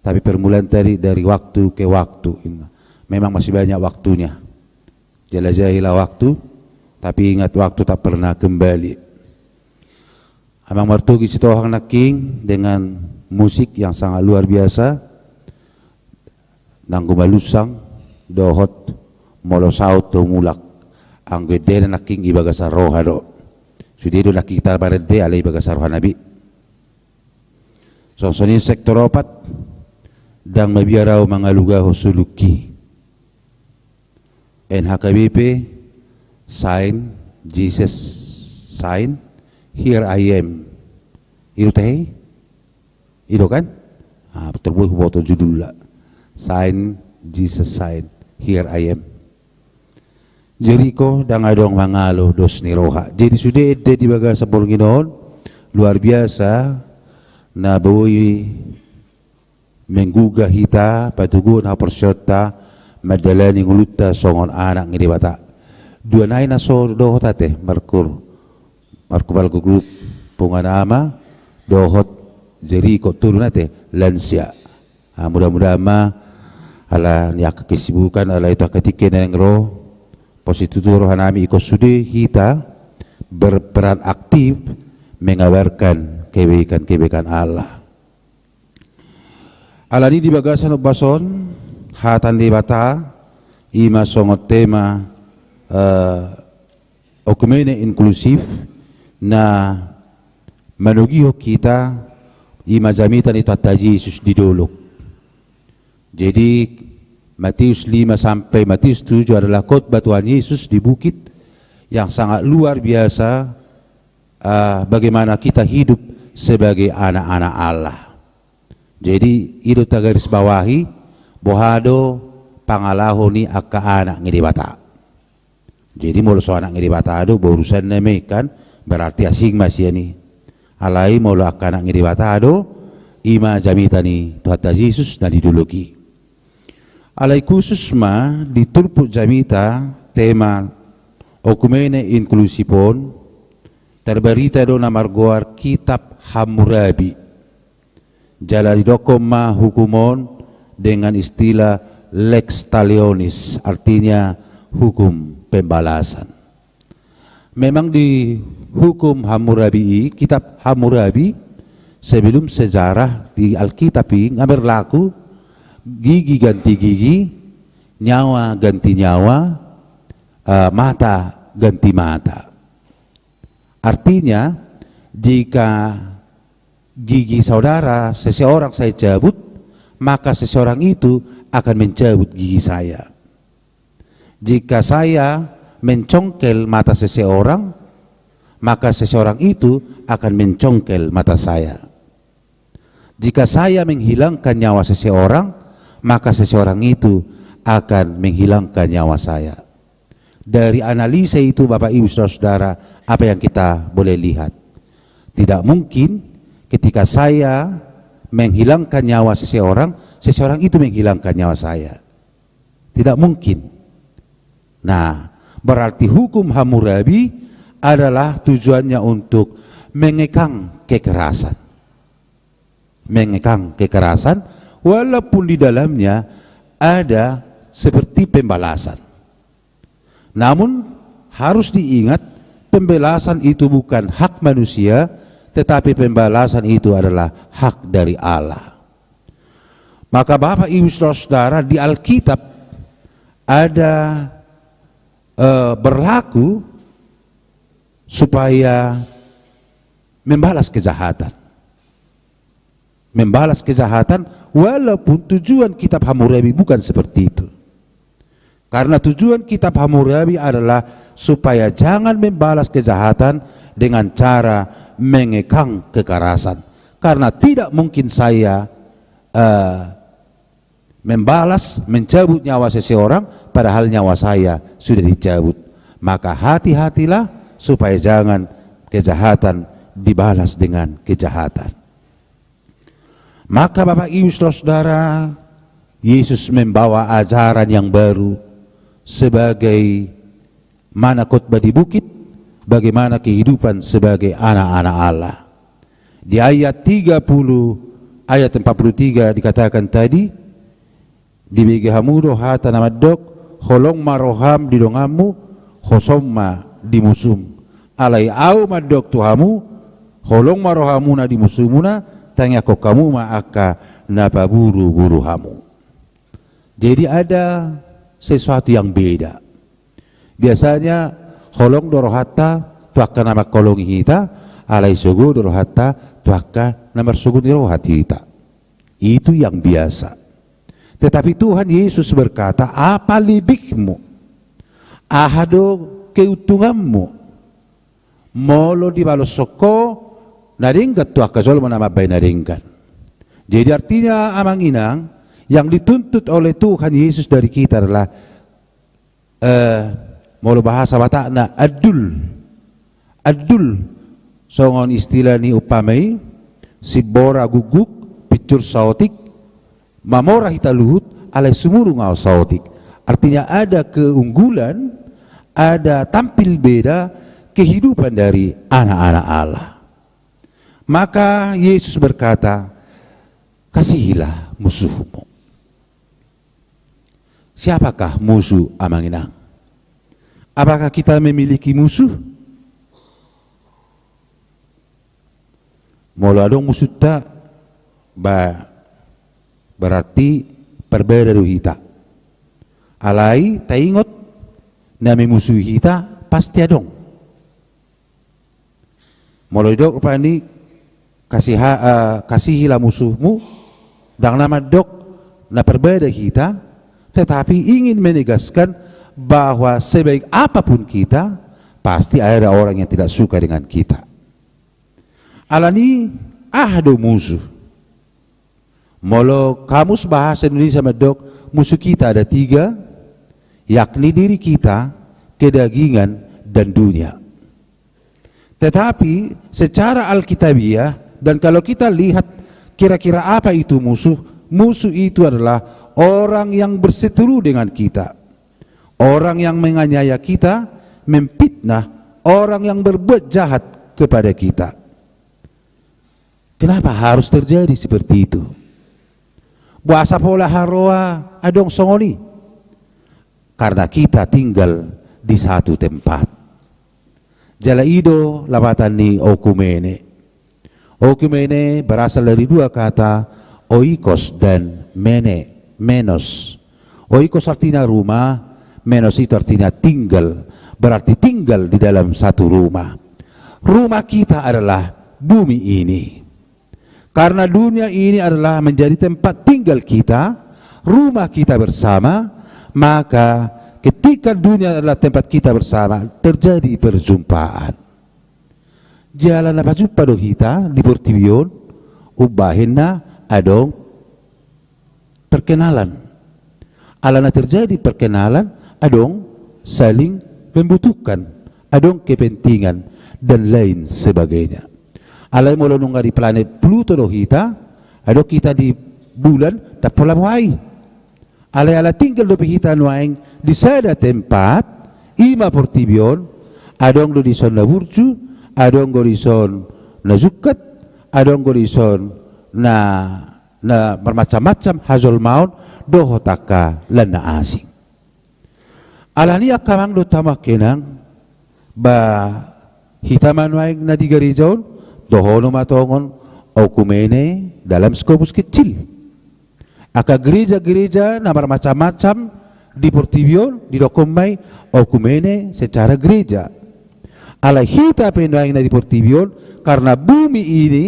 tapi permulaan tadi dari waktu ke waktu. Memang masih banyak waktunya. Jelajahilah waktu, tapi ingat waktu tak pernah kembali. Amang martugi sitohang naking dengan musik yang sangat luar biasa. Nanggu malusang, dohot, molo saut do mulak. Ang gede na naking ibagasa roha do. Sudido nakita parede alay ibagasa roha nabi. Songsonin sektor 4 dang mabiaraw mga lugaho suluki. NHKBP sign Jesus sign here I am. Ito tayo? Ito kan? Betul boleh foto judul lah. Sign Jesus sign here I am. Jericho dang adong mangalo dos ni roha. Jadi sudah ede di baga sa Panginoon luar biasa na bawi menggugah hita patugun ha persyota madalani nguluta songon anak ngidi bata. Dua nai na so dohot ate markur balgo grup punganama dohot Jericho turun ate lansia. Mudah-mudahan ala niak kesibukan ala itu ketika nengro posituturo hanami ikut sudi hita berperan aktif mengabarkan kebaikan Allah. Alani di bagasan bason hatan di bata ima songot tema okumene inklusif na manugiho kita ima jamitan itu ataji Yesus didolok. Jadi Matius 5 sampai Matius 7 adalah khotbah Tuhan Yesus di bukit yang sangat luar biasa, bagaimana kita hidup sebagai anak-anak Allah. Jadi itu garis bawahi bohado pangalaho ni akka anak ngidi bata. Jadi mulu so anak ngidi bata ado berurusan kan berarti asing masih ni. Alai mulu akka anak ngidi bata ado ima jamitani Tuhan Yesus na diduluki. Alai khusus ma ditulpuk jamita tema okumene inklusipon terberita do namargoar kitab Hammurabi. Jalari dokom ma hukumon dengan istilah lex talionis, artinya hukum pembalasan. Memang di hukum Hammurabi, kitab Hammurabi sebelum sejarah di Alkitab ini berlaku gigi ganti gigi, nyawa ganti nyawa, mata ganti mata. Artinya jika gigi saudara seseorang saya cabut, maka seseorang itu akan mencabut gigi saya. Jika saya mencongkel mata seseorang, maka seseorang itu akan mencongkel mata saya. Jika saya menghilangkan nyawa seseorang, maka seseorang itu akan menghilangkan nyawa saya. Dari analisa itu Bapak Ibu Saudara, apa yang kita boleh lihat? Tidak mungkin ketika saya menghilangkan nyawa seseorang, seseorang itu menghilangkan nyawa saya. Tidak mungkin. Nah, berarti hukum Hammurabi adalah tujuannya untuk mengekang kekerasan. Mengekang kekerasan walaupun di dalamnya ada seperti pembalasan. Namun harus diingat pembalasan itu bukan hak manusia, tetapi pembalasan itu adalah hak dari Allah. Maka Bapak Ibu Saudara di Alkitab ada berlaku supaya membalas kejahatan. Membalas kejahatan walaupun tujuan kitab Hammurabi bukan seperti itu. Karena tujuan kitab Hammurabi adalah supaya jangan membalas kejahatan dengan cara mengekang kekerasan. Karena tidak mungkin saya membalas, mencabut nyawa seseorang padahal nyawa saya sudah dicabut. Maka hati-hatilah supaya jangan kejahatan dibalas dengan kejahatan. Maka Bapak Ibu Saudara, Yesus membawa ajaran yang baru sebagai mana khotbah di bukit, bagaimana kehidupan sebagai anak-anak Allah. Di ayat 30, ayat 43 dikatakan tadi, di begehamu rohata namadok, holong maroham di dongamu, hosomma di musum. Alai au madok tuhamu, holong marohamuna di musumuna, tanya kok kamu ma'aka napaburu buruhamu. Jadi ada sesuatu yang beda. Biasanya holong dorohata tuakka nama kolongi kita, alai sugu dorohata tuakka nama sugu dirohati kita. Itu yang biasa. Tetapi Tuhan Yesus berkata, apa lebihmu? Ahado keutunganmu. Molo di balos soko naringkat tuakka jol nama bay naringkan. Jadi artinya amang inang yang dituntut oleh Tuhan Yesus dari kita adalah molo bahasa Batakna adul songon istilah ni upamai si bora guguk picur sautik mamora hita luhut alai sumuru ngau sautik. Artinya ada keunggulan, ada tampil beda kehidupan dari anak-anak Allah. Maka Yesus berkata, kasihilah musuhmu. Siapakah musuh amang inang? Apakah kita memiliki musuh? Mula dong musuh tak berarti berbeda dari kita. Alai tak ingat nami musuh kita pasti adong. Mula dok apa ini kasihilah musuhmu dan nama dok na berbeda kita, tetapi ingin menegaskan bahwa sebaik apapun kita pasti ada orang yang tidak suka dengan kita. Alani ahdo musuh. Molo kamus bahasa Indonesia medok, musuh kita ada 3, yakni diri kita, kedagingan, dan dunia. Tetapi secara alkitabiah, dan kalau kita lihat kira-kira apa itu musuh, musuh itu adalah orang yang berseteru dengan kita, orang yang menganiaya kita, memfitnah, orang yang berbuat jahat kepada kita. Kenapa harus terjadi seperti itu? Buasa pola haroa adong songoni. Karena kita tinggal di satu tempat. Jala ido labatan ni okumene. Okumene berasal dari 2 kata, oikos dan menos. Oikos artinya rumah, menos itu artinya tinggal. Berarti tinggal di dalam satu rumah. Rumah kita adalah bumi ini. Karena dunia ini adalah menjadi tempat tinggal kita, rumah kita bersama, maka ketika dunia adalah tempat kita bersama, terjadi perjumpaan. Jalan apa jumpa do kita di Portivion, ubahinna adong perkenalan. Alana terjadi perkenalan, adong saling membutuhkan, adong kepentingan, dan lain sebagainya. Alai mula nungga di planet Pluto do kita, ado kita di bulan da pola buai. Alai ala tinggal do kita nuaing di sada tempat ima Portivion, adong do di son na burju, adong go di son na zukat, adong go di son na bermacam-macam hazol maun do hotaka lan na asing. Alani akamang do tamak kenang ba hitaman waing na di garijaon dohono matongon okumene dalam skopus kecil. Aka gereja-gereja na bermacam-macam di Portivion, di Dokomai, okumene secara gereja. Alai hita pendoang na di Portivion, karena bumi ini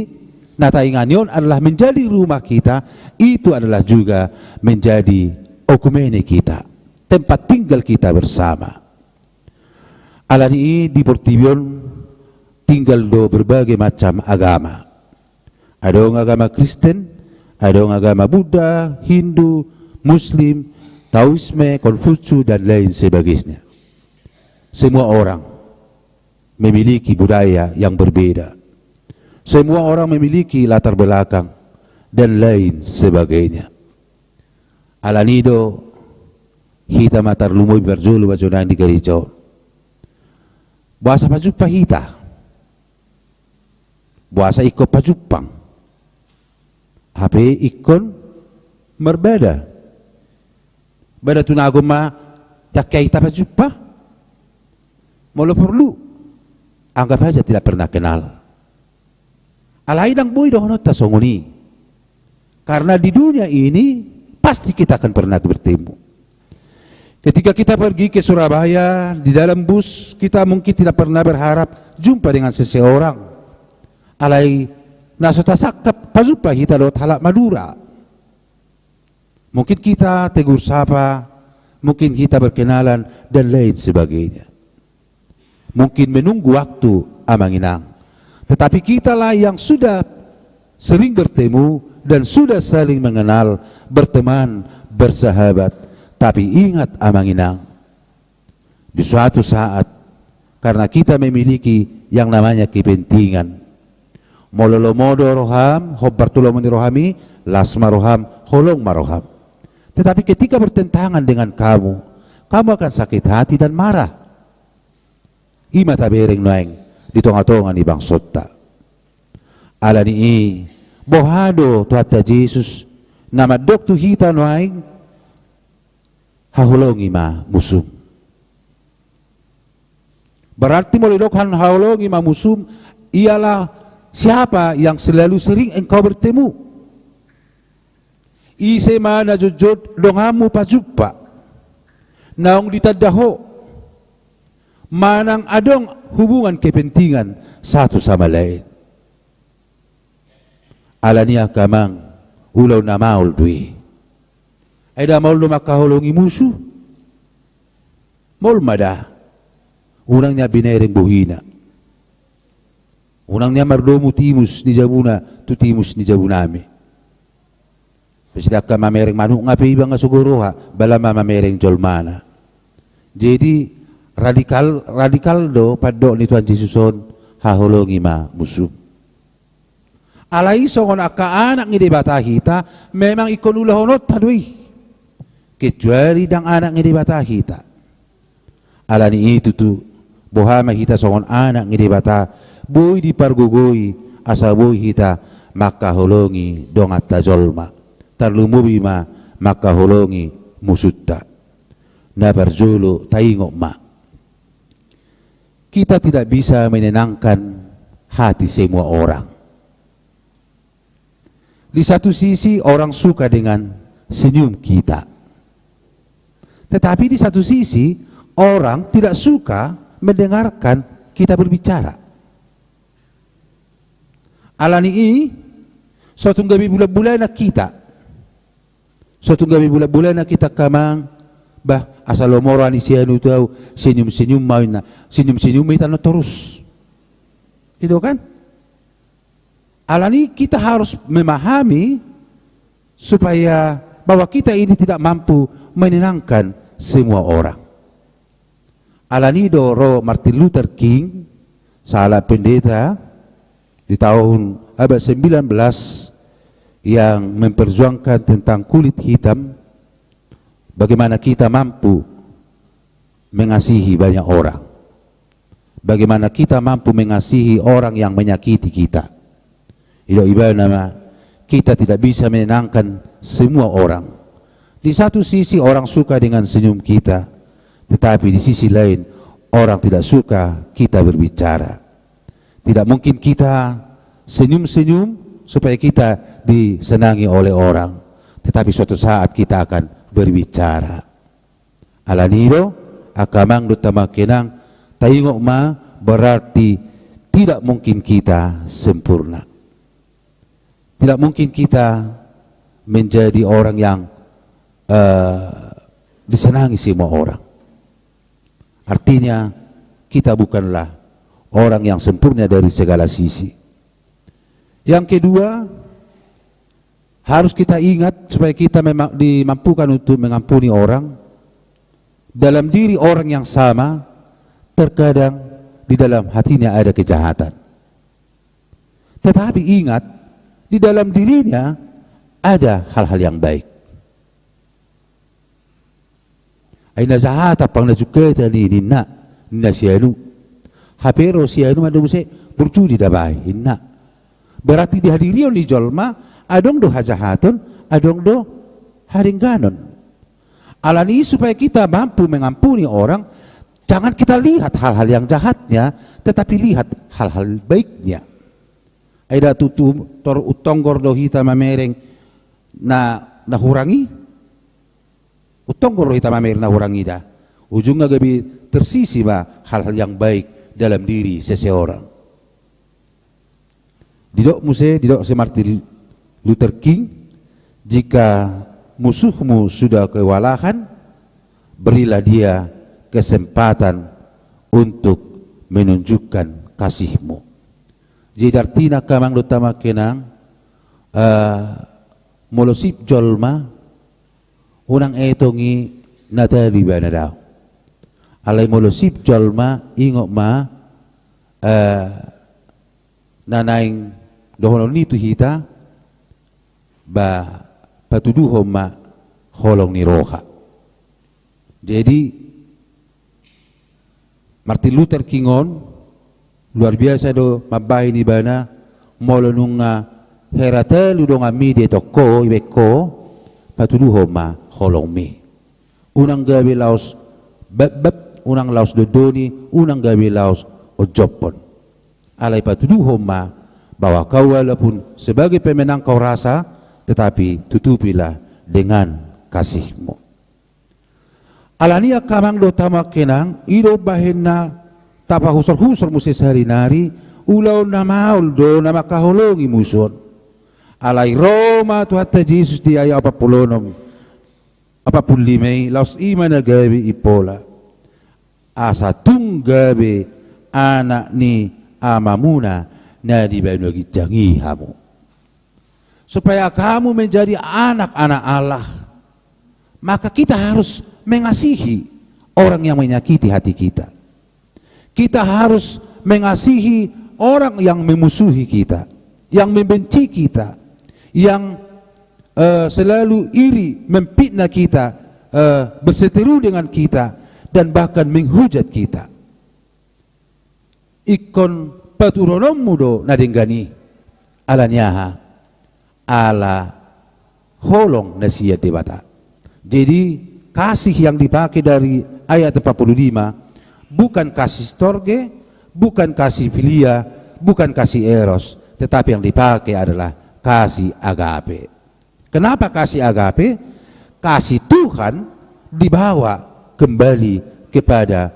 na tainganion adalah menjadi rumah kita, itu adalah juga menjadi okumene kita, tempat tinggal kita bersama. Alani di Portivion tinggal do berbagai macam agama. Ada agama Kristen, ada agama Buddha, Hindu, Muslim, Taoisme, Konfusius, dan lain sebagainya. Semua orang memiliki budaya yang berbeda. Semua orang memiliki latar belakang dan lain sebagainya. Alanido hita matar lumoy berjulu bajonan di gereja. Bahasa pajupah hita. Buasa ikon pajupang. Hape ikon berbeda. Beda tunago ma jakai ta pajupa. Molo perlu anggap saja tidak pernah kenal. Alai dang boy dohonot tasongoni. Karena di dunia ini pasti kita akan pernah bertemu. Ketika kita pergi ke Surabaya, di dalam bus kita mungkin tidak pernah berharap jumpa dengan seseorang. Alai nasota sakap pazupa kita lot halak Madura. Mungkin kita tegur sapa, mungkin kita berkenalan dan lain sebagainya. Mungkin menunggu waktu amanginang. Tetapi kitalah yang sudah sering bertemu dan sudah saling mengenal, berteman, bersahabat. Tapi ingat amanginang, di suatu saat karena kita memiliki yang namanya kepentingan, mololomodo roham, hobbartulomoni rohami, lasma roham, holong maroham. Tetapi ketika bertentangan dengan kamu akan sakit hati dan marah. Ima tabereng noeng di tonga-tonga ni bang sotta. Alani bohado tuata Jesus nama doktu hita noeng hahulongi ma musum. Berarti mulai dokhan hahulongi ma musum ialah siapa yang selalu sering engkau bertemu. Ise mana jujud dongamu pajupa naong ditadaho manang adong hubungan kepentingan satu sama lain. Alania kamang ulaw na maul dui. Ay da maul lumakahulungi musuh. Maul mada. Unang niya binereng buhina. Unang niya mardomu timus ni jabuna tu timus ni jabunami. Pasidak ka mamereng manu ngapi ibang nga suguruha bala mamereng jolmana. Jadi radikal do paddo ni Tuhan Yesuson hahulungi ma musuh. Alai songon aka anak ni debata hita memang ikon ulahonot tadui. Kecuali dang anak ni debata hita. Alani itu tu bohama hita songon anak ni debata boy di pargugoi asa boy hita maka holongi dongat tajolma. Tarlumubi ma maka holongi musutta. Na berjulu taingok ma. Kita tidak bisa menenangkan hati semua orang. Di satu sisi orang suka dengan senyum kita. Tetapi di satu sisi orang tidak suka mendengarkan kita berbicara. Alani ini suatu gabi bulan-bulan kita. Suatu gabi bulan-bulan kita kamang bah asal omoro ani sianu tahu senyum-senyum main senyum-senyum itu terus. Itu kan? Alani kita harus memahami supaya bahwa kita ini tidak mampu menenangkan semua orang. Alani doro Martin Luther King salah pendeta di tahun abad 19 yang memperjuangkan tentang kulit hitam, bagaimana kita mampu mengasihi banyak orang, bagaimana kita mampu mengasihi orang yang menyakiti kita. Itu ibarat nama kita tidak bisa menenangkan semua orang. Di satu sisi orang suka dengan senyum kita, tetapi di sisi lain orang tidak suka kita berbicara. Tidak mungkin kita senyum-senyum supaya kita disenangi oleh orang, tetapi suatu saat kita akan berbicara. Alanido akamang dutama kenang tayingok ma berarti tidak mungkin kita sempurna. Tidak mungkin kita menjadi orang yang disenangi semua orang. Artinya kita bukanlah orang yang sempurna dari segala sisi. Yang kedua, harus kita ingat supaya kita memang dimampukan untuk mengampuni orang. Dalam diri orang yang sama, terkadang di dalam hatinya ada kejahatan. Tetapi ingat, di dalam dirinya ada hal-hal yang baik. Aina zahata pang najuketa ni nina sianu. Hapero sianu madumuse bercudi dabai inna. Berarti dihadirion di jolma adong do hajahaton, adong do haringganon. Alani supaya kita mampu mengampuni orang, jangan kita lihat hal-hal yang jahatnya, tetapi lihat hal-hal baiknya. Aida tutu tor utonggor do hita mamereng na hurangi, utonggor do hita mamereng na hurangi dah. Ujungnya gabi tersisi ba hal-hal yang baik dalam diri seseorang. Didok si Martin Luther King, jika musuhmu sudah kewalahan, berilah dia kesempatan untuk menunjukkan kasihmu. Jadi artinya kamang utama kenang molosip jolma unang etongi natali bana daw. Alay molosip jolma ingok ma nanaing dohono nitu hita ba patuduho ma holong ni roha. Jadi Martin Luther Kingon luar biasa do mabahi ni bana molo nunga heratel do ngami de toko ibeko patuduho ma holong mi. Unang gabi laos bab unang laos dodoni, unang gabi laos ojopon. Alay patuduho ma bahwa kau walaupun sebagai pemenang kau rasa, tetapi tutupilah dengan kasihmu. Alania kamang do tama kenang ido bahenna tapa husor musi sehari nari ulau namaul do nama kaholongi muson. Alai Roma tu hatta Jesus di ayat 46 45 laus imana gabi ipola asa tunggabe anak ni amamuna na di bagi jangi kamu, supaya kamu menjadi anak-anak Allah, maka kita harus mengasihi orang yang menyakiti hati kita. Kita harus mengasihi orang yang memusuhi kita, yang membenci kita, yang selalu iri, memfitnah kita, berseteru dengan kita, dan bahkan menghujat kita. Ikon paturonom mudo nadinggani ala nyaha ala holong nasihat debata. Jadi kasih yang dipakai dari ayat 45 bukan kasih storge, bukan kasih filia, bukan kasih eros, tetapi yang dipakai adalah kasih agape. Kenapa kasih agape? Kasih Tuhan dibawa kembali kepada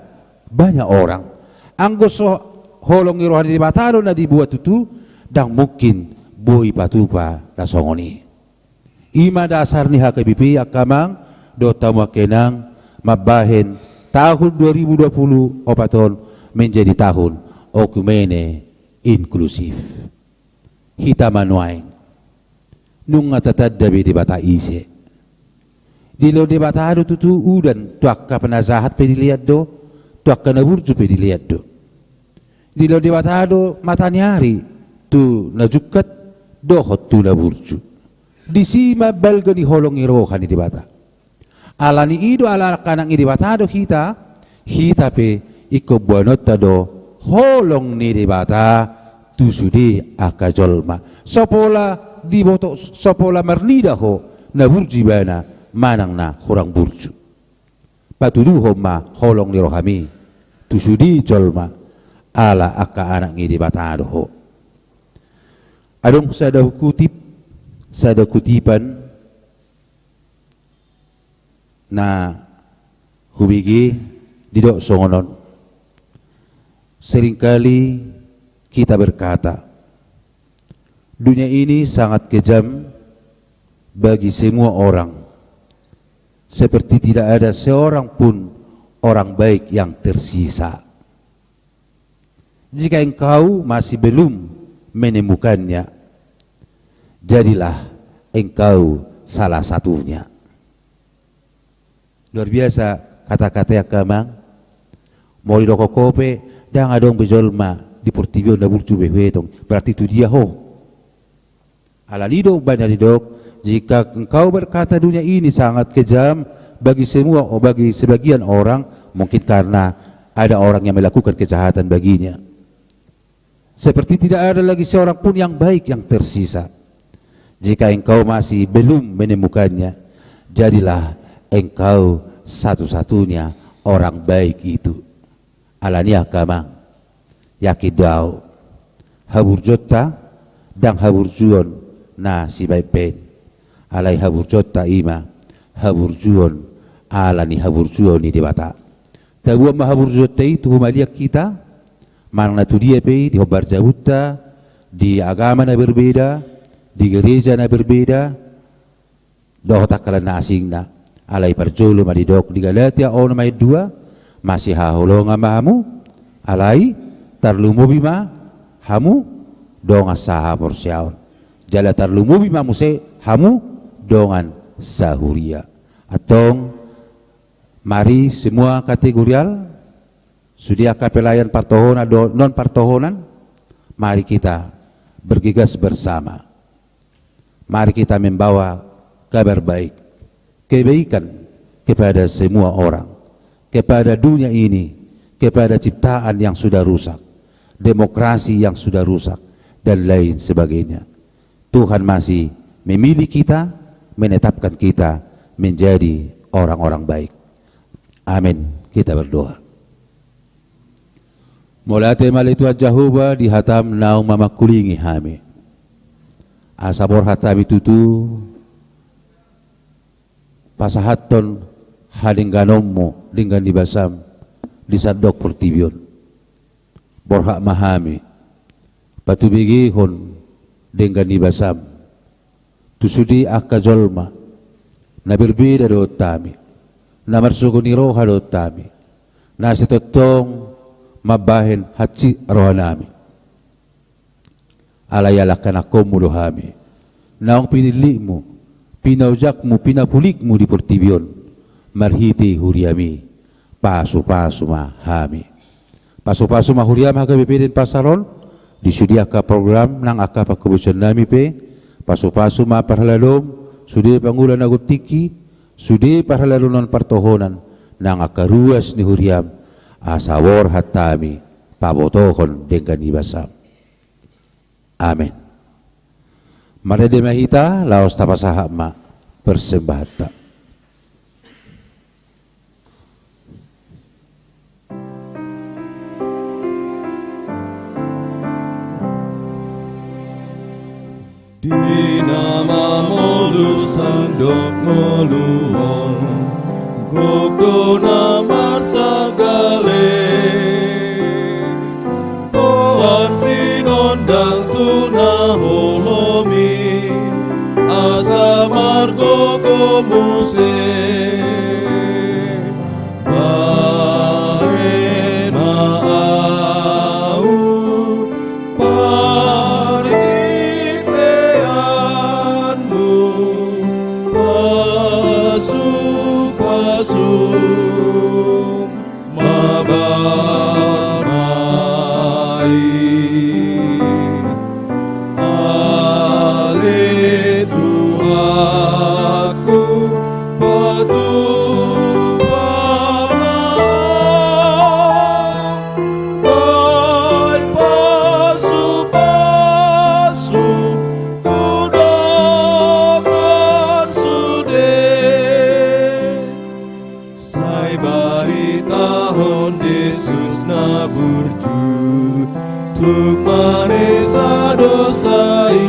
banyak orang. Anggoso holong rohani di bataro na dibuat itu dan mungkin boi patupa na songoni. Ima dasar ni HKBP akamang do tamu kenang mabahen tahun 2020 opaton menjadi tahun okumene inklusif. Hita manuain nunga tatadabi di bata ise. Dilo di bataro tutu udan tuakka penazahat pediliat do, tuakka naburju pediliat do. Dilo di batado matanyari tu najukat dohot tu naburju. Di sima balga ni holong irohan di bata. Alani ido ala kanang di batado hita pe iko buanot tado holong ni di bata tu sudi akajolma. Sopola di boto sopola marnida ho naburji bana manang na kurang burju. Patuduho ma holong ni rohami tu sudi jolma. Ala aka anak ngidi batado ho. Adong sada kutipan na hubigi didok songonon. Seringkali kita berkata, dunia ini sangat kejam bagi semua orang, seperti tidak ada seorang pun orang baik yang tersisa. Jika engkau masih belum menemukannya, jadilah engkau salah satunya. Luar biasa kata-kata yang kamang. Mau didoko kope, jangan dong bejolma di portibio na burju behwetong. Berarti itu dia ho. Alalido banyak didok. Jika engkau berkata dunia ini sangat kejam bagi semua atau bagi sebagian orang, mungkin karena ada orang yang melakukan kejahatan baginya. seperti tidak ada lagi seorang pun yang baik yang tersisa. Jika engkau masih belum menemukannya, jadilah engkau satu-satunya orang baik itu. Alania kamang yakidau habur jota dan habur juon na si pen alai habur jota ima habur juon alani habur juon ni debata tabuam habur jota itu humalia kita mana tu dia pe di hobar jabuta di agama na berbeda, di gereja na berbeda, doh takalan na asing na alai parjolo madidok di Galatia on may 2 masih hahulong amahamu alai tarlumubi ma hamu dongan saha porsyaon jala tarlumubi ma muse hamu dongan sahuria. Atong mari semua kategorial sudia kapelayan partohonan do non partohonan, mari kita bergegas bersama, mari kita membawa kabar baik, kebaikan kepada semua orang, kepada dunia ini, kepada ciptaan yang sudah rusak, demokrasi yang sudah rusak, dan lain sebagainya. Tuhan masih memilih kita, menetapkan kita menjadi orang-orang baik. Amin. Kita berdoa. Mulate malitu Jehovah di hatam naung mamakulingi hami. Asabor hatami tutu pasahaton hadingganommo dengan dibasam di sadok pertibion. Borhak mahami patubigihon dengan dibasam tusudi akajolma na berbeda do tami na marsuguni roha do tami na sitotong mabahin haci rohanami alayalakan akomu dohami naong pinilimu pinaujakmu pinapulikmu di pertibion marhiti huriami pasu-pasu mahami pasu-pasu mahuriam haka bipidin pasaron disudiaka program nang aka pakubusan nami pe pasu-pasu ma parhalalom sudi pangulan agutiki sudi parhalalunan partohonan nang aka ruas ni huriam asawor hatami pabotohon dengan ibasam. Amin. Marede mahita laos tapasahak ma persembahata. Di nama modus sandok meluang Gokdo namar sagale Pohan sinondang tuna holomi Asa margo komuse Bahen maau pariteanmu Pasu mabanai ale Tuhanku patupana baik pasu-pasu kudangan sude sai bari tahun Yesus na burju tuk manesa dosai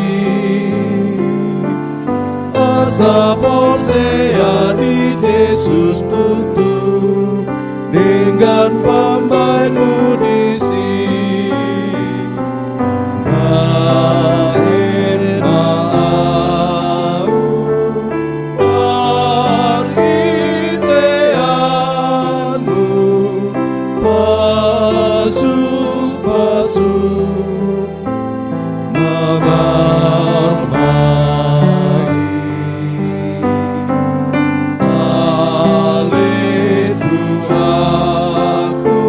asa porsea di Yesus tutu dengan pambainmu di sini Bahen maau pariteanmu pasu-pasu mabarmai ale Tuhanku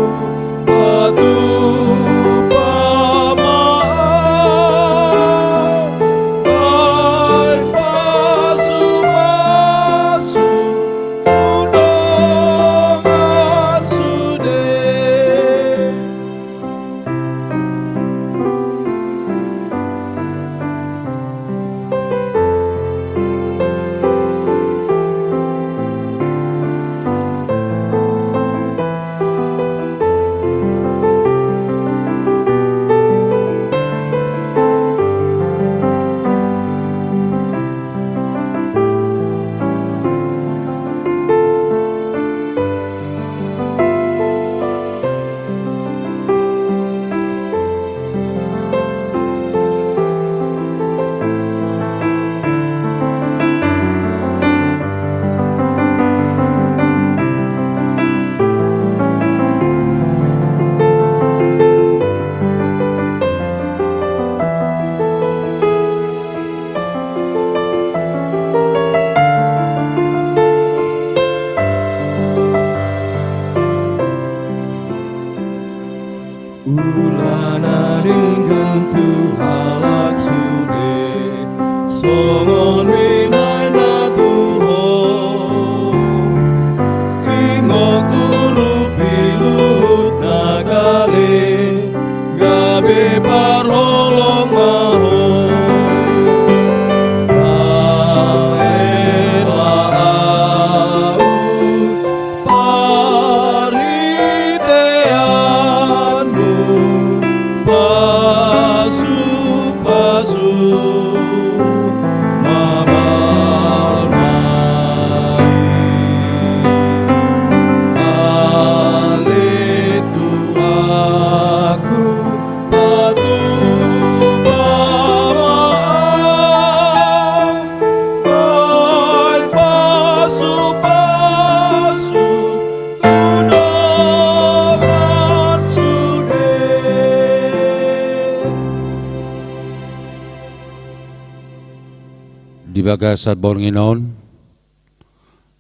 di bagasat Bornginon,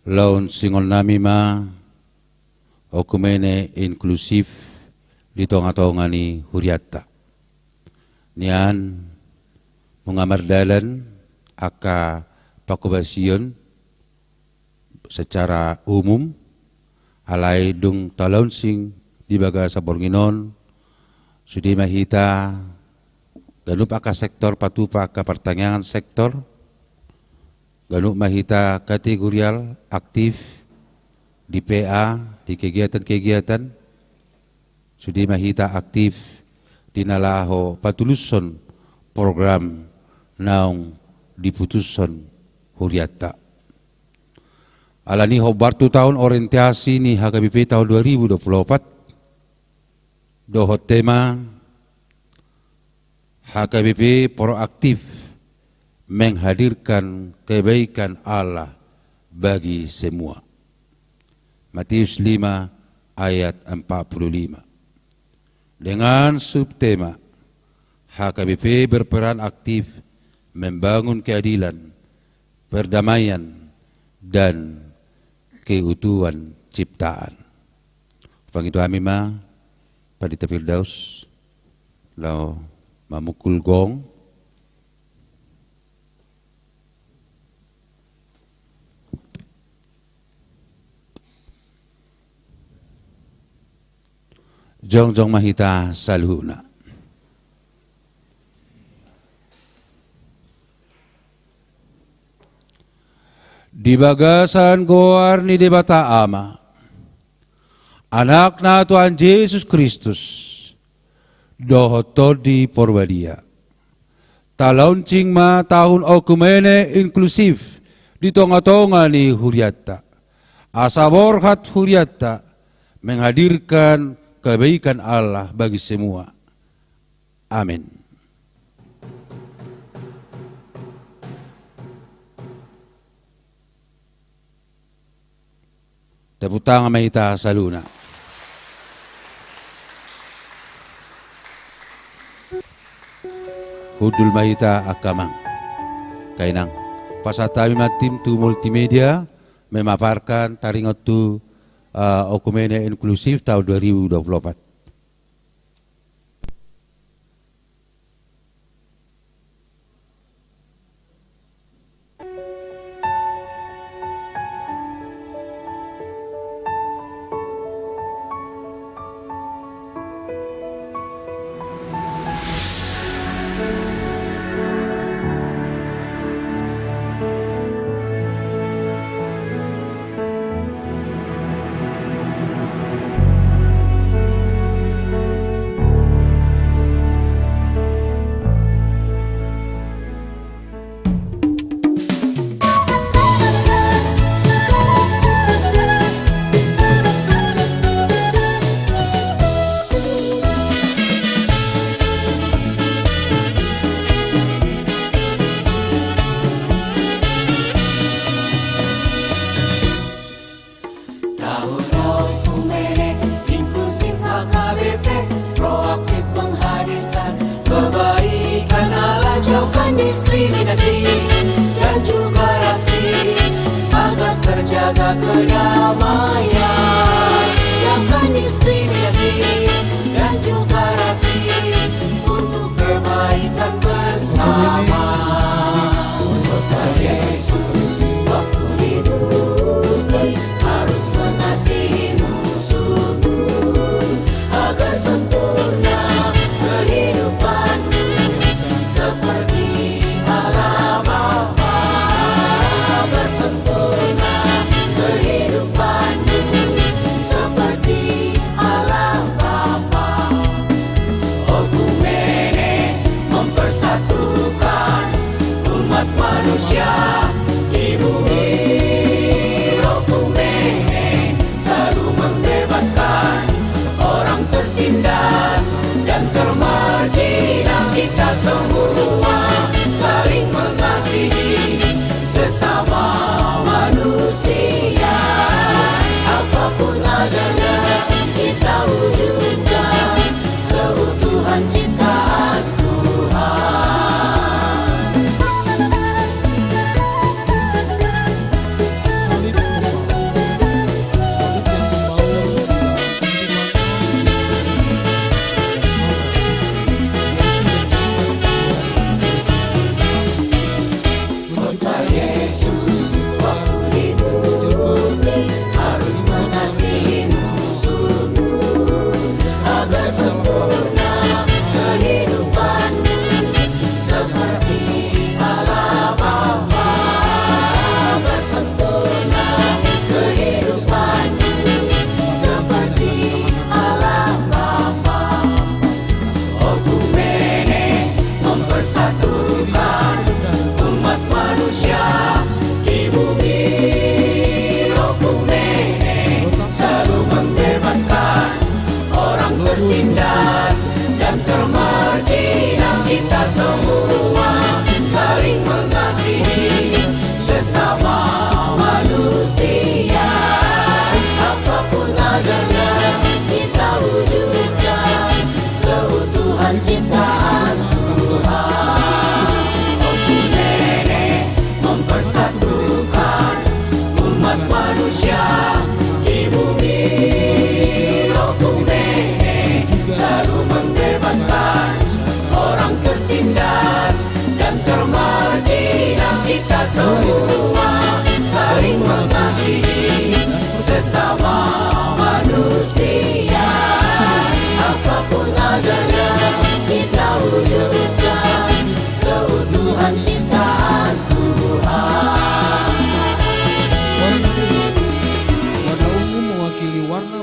laun singon nami ma okumene inklusif di tonga-tonga ni Huriatta. Nian mengamardalan aka pakubasion secara umum alai dung talon sing di bagasat Bornginon sudi mahita ganup aka sektor patupa aka pertanyaan sektor ganup mahita kategorial aktif di PA di kegiatan-kegiatan sudi mahita aktif di nalaho patuluson program naung diputuson Huriatta. Alani hobartu tahun orientasi ni HKBP tahun 2024 dohot tema HKBP proaktif menghadirkan kebaikan Allah bagi semua. Matius 5 ayat 45. Dengan subtema HKBP berperan aktif membangun keadilan, perdamaian, dan keutuhan ciptaan. Pangitu amima Padita Firdaus lau mamukul gong jong mahita saluhuna. Di bagasan goar ni debata ama, anak na Tuhan Yesus Kristus, dohoto di Porwadia. Talauncing ma tahun okumene inklusif di tonga-tonga ni Huriatta. Asaborhat Huriatta menghadirkan kebaikan Allah bagi semua. Amin. Tepuk tangan mahita saluna. Hudul mahita akamang. Kainang. Pasatami tim tu multimedia memaparkan taringot tu okumene inklusif tahun 2024. Diskriminasi dan juga rasis agar terjaga kedamaian. Jauhkan diskriminasi dan juga rasis untuk kebaikan bersama. Yesus waktu hidup harus mengasihi musuhmu agar sempurna kehidupanmu seperti Allah Bapa. Bersempurna kehidupanmu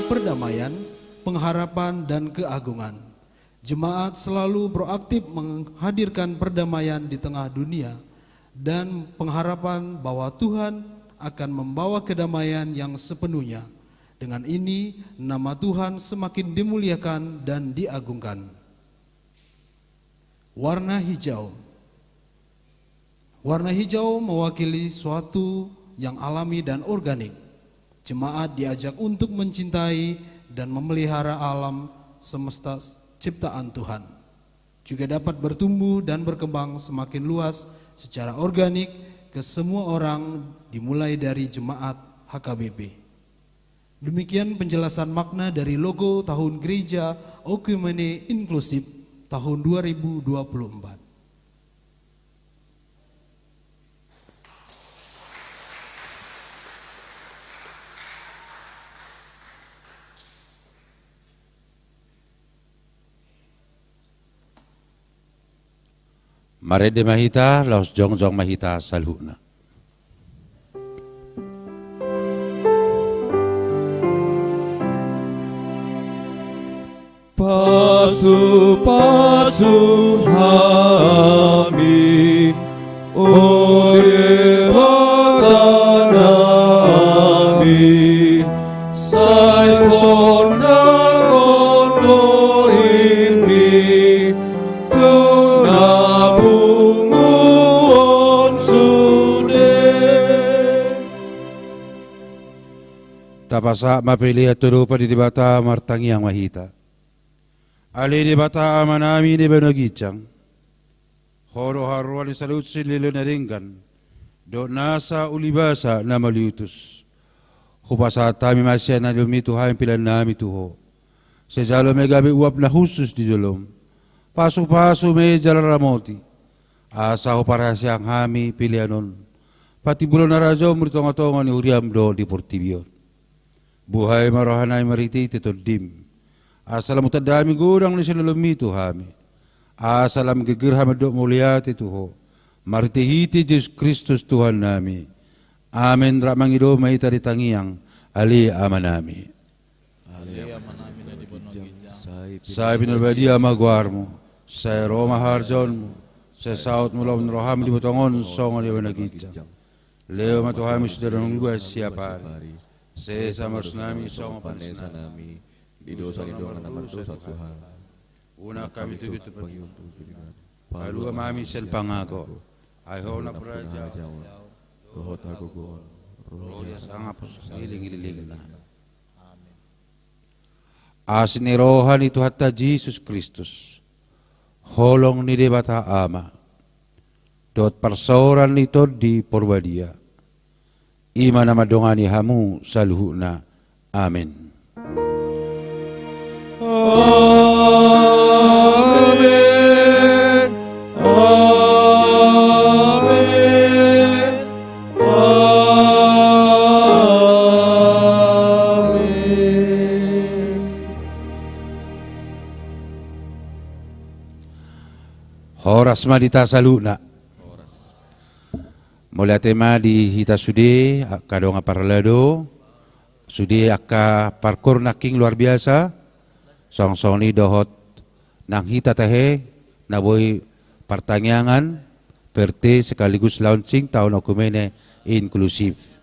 perdamaian, pengharapan, dan keagungan. Jemaat selalu proaktif menghadirkan perdamaian di tengah dunia dan pengharapan bahwa Tuhan akan membawa kedamaian yang sepenuhnya. Dengan ini, nama Tuhan semakin dimuliakan dan diagungkan. Warna hijau. Warna hijau mewakili suatu yang alami dan organik. Jemaat diajak untuk mencintai dan memelihara alam semesta ciptaan Tuhan. Juga dapat bertumbuh dan berkembang semakin luas secara organik ke semua orang, dimulai dari jemaat HKBP. Demikian penjelasan makna dari logo Tahun Gereja Oikumene Inklusif tahun 2024. Marede mahita, laos jongjong mahita salhuna. Pasu-pasu hami ore watanami sai sonda kono imi tunabunguon sude. Tapasa mapili at turupa di dibata martangi ang mahita. Ali di bata amanami di benogicang, horo haruan salut sililo na ringgan, do nasa ulibasa na maliutus. Hupasa tami masya na lumito hain pilan nami tuho. Sa jalo may gabi uap na husus di jolom. Paso-paso may jalaramoti. Asa ho para siyang hami pilianon. Pati bulo na radyo muritongatongan ni Uriam do di Portibio. Buhay marohanay mariti titodim. Asalam utadami gurang ni sila lumito hami. Asalam gegirham do muliati tuho. Martihiti Jesus Kristus Tuhan nami. Amen. Ramangido may taritangiang ali amanami. Ali amanami na di bonogijang. Sa pinalbadia magwarmo. Sa Roma harjon mo. Sa saot mo lom roham di butongon songon di bonogijang. Leo matuhami sudah nungguas siapari. Sa samars nami songon panesa nami. Di dosa nama dosa Tuhan. Una kami tuwid Palua mami sel pangako. Ayaw na praja. Kohot hagugon. Gloria sa ngapos. Iling-iling na. Asinirohan ito hatta Jesus Kristus. Holong ni debata ama. Dot parsoran nito di porwadia. Ima na madongani hamu salhu na. Amen. Amen. Amen. Amen. Horas madita saluna. Mula tema di hita sudi kadonga parlado. Sudi akka parkur naking luar biasa. Song-song ni dohot nang hita tahe naboy pertanyaan perti sekaligus launching tahun okumene inklusif.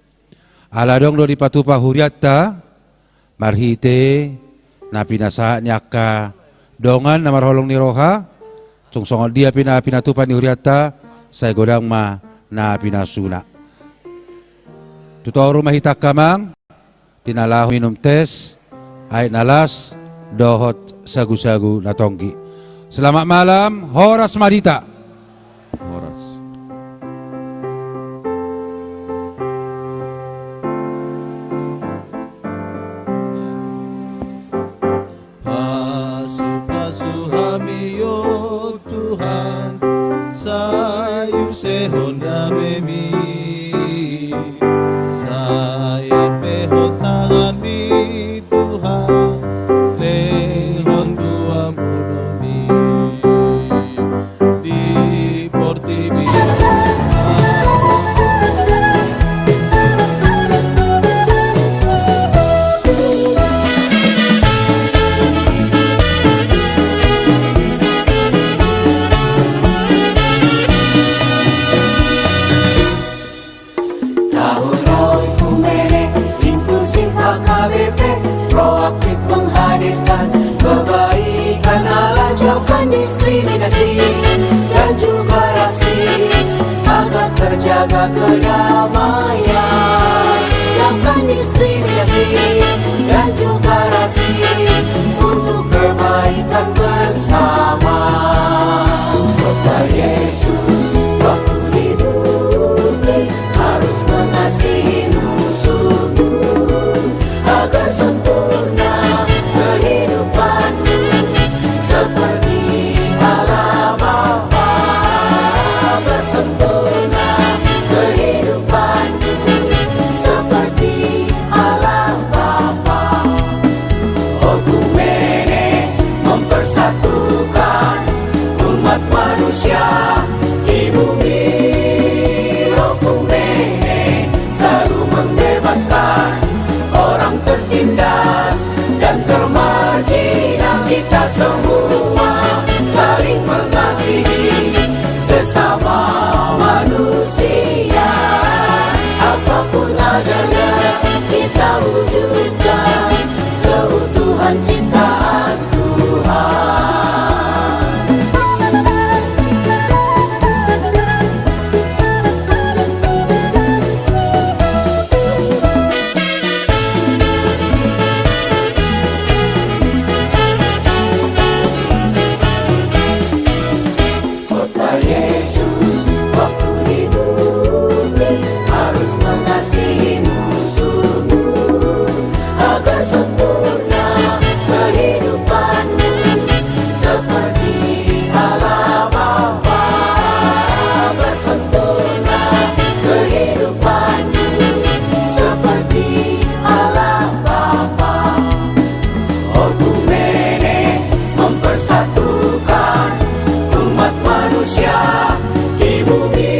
Aladong do di patupa huriatta marhite na pinasa nyaka dongan na marholong ni roha song-song dia pinatupan ni huriatta say godang ma na pinasuna. Tutoro mahita kamang tinalahu minum tes ay nalas dohot sagu-sagu na tonggi. Selamat malam, Horas Madita. Horas. Pasu-pasu hami yo Tuhan, sayu sehonda memi, saya peho tangan mi Tuhan. Lehon tua mudomi di Portibio. menghadirkan kebaikan Allah, jauhkan diskriminasi dan juga rasis, agar terjaga kedamaian. Jauhkan diskriminasi dan juga rasis untuk kebaikan bersama. Kota Yesus waktu di bumi harus mengasihi musuhmu, agar sempurna kehidupanmu seperti Allah Bapa. Agar sempurna kehidupanmu seperti Allah Bapa. Okumene mempersatukan umat manusia di bumi. Okumene selalu membebaskan orang tertindas dan termarginal. Kita semua saling mengasihi sesama manusia. Apapun adanya kita wujudkan keutuhan ciptaan Tuhan. Kota Yesus waktu di bumi harus mengasihi musuhmu, agar sempurna kehidupanmu seperti Allah Bapa. Agar sempurna kehidupanmu seperti Allah Bapa. Okumene mempersatukan umat manusia di bumi.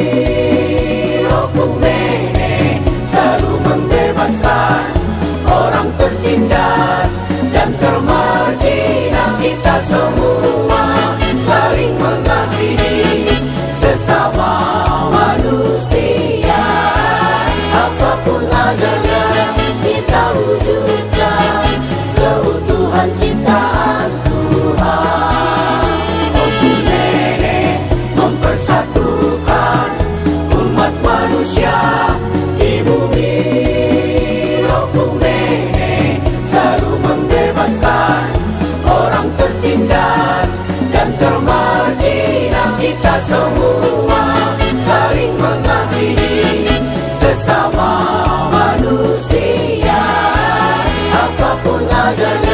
Okumene selalu membebaskan orang tertindas dan termarginal. Kita semua saling mengasihi sesama manusia. Apapun adanya kita wujudkan keutuhan ciptaan Tuhan. Okumene mempersatukan umat manusia di bumi. Okumene selalu membebaskan orang tertindas dan termarginal. Kita semua saling mengasihi sesama manusia. Apapun adanya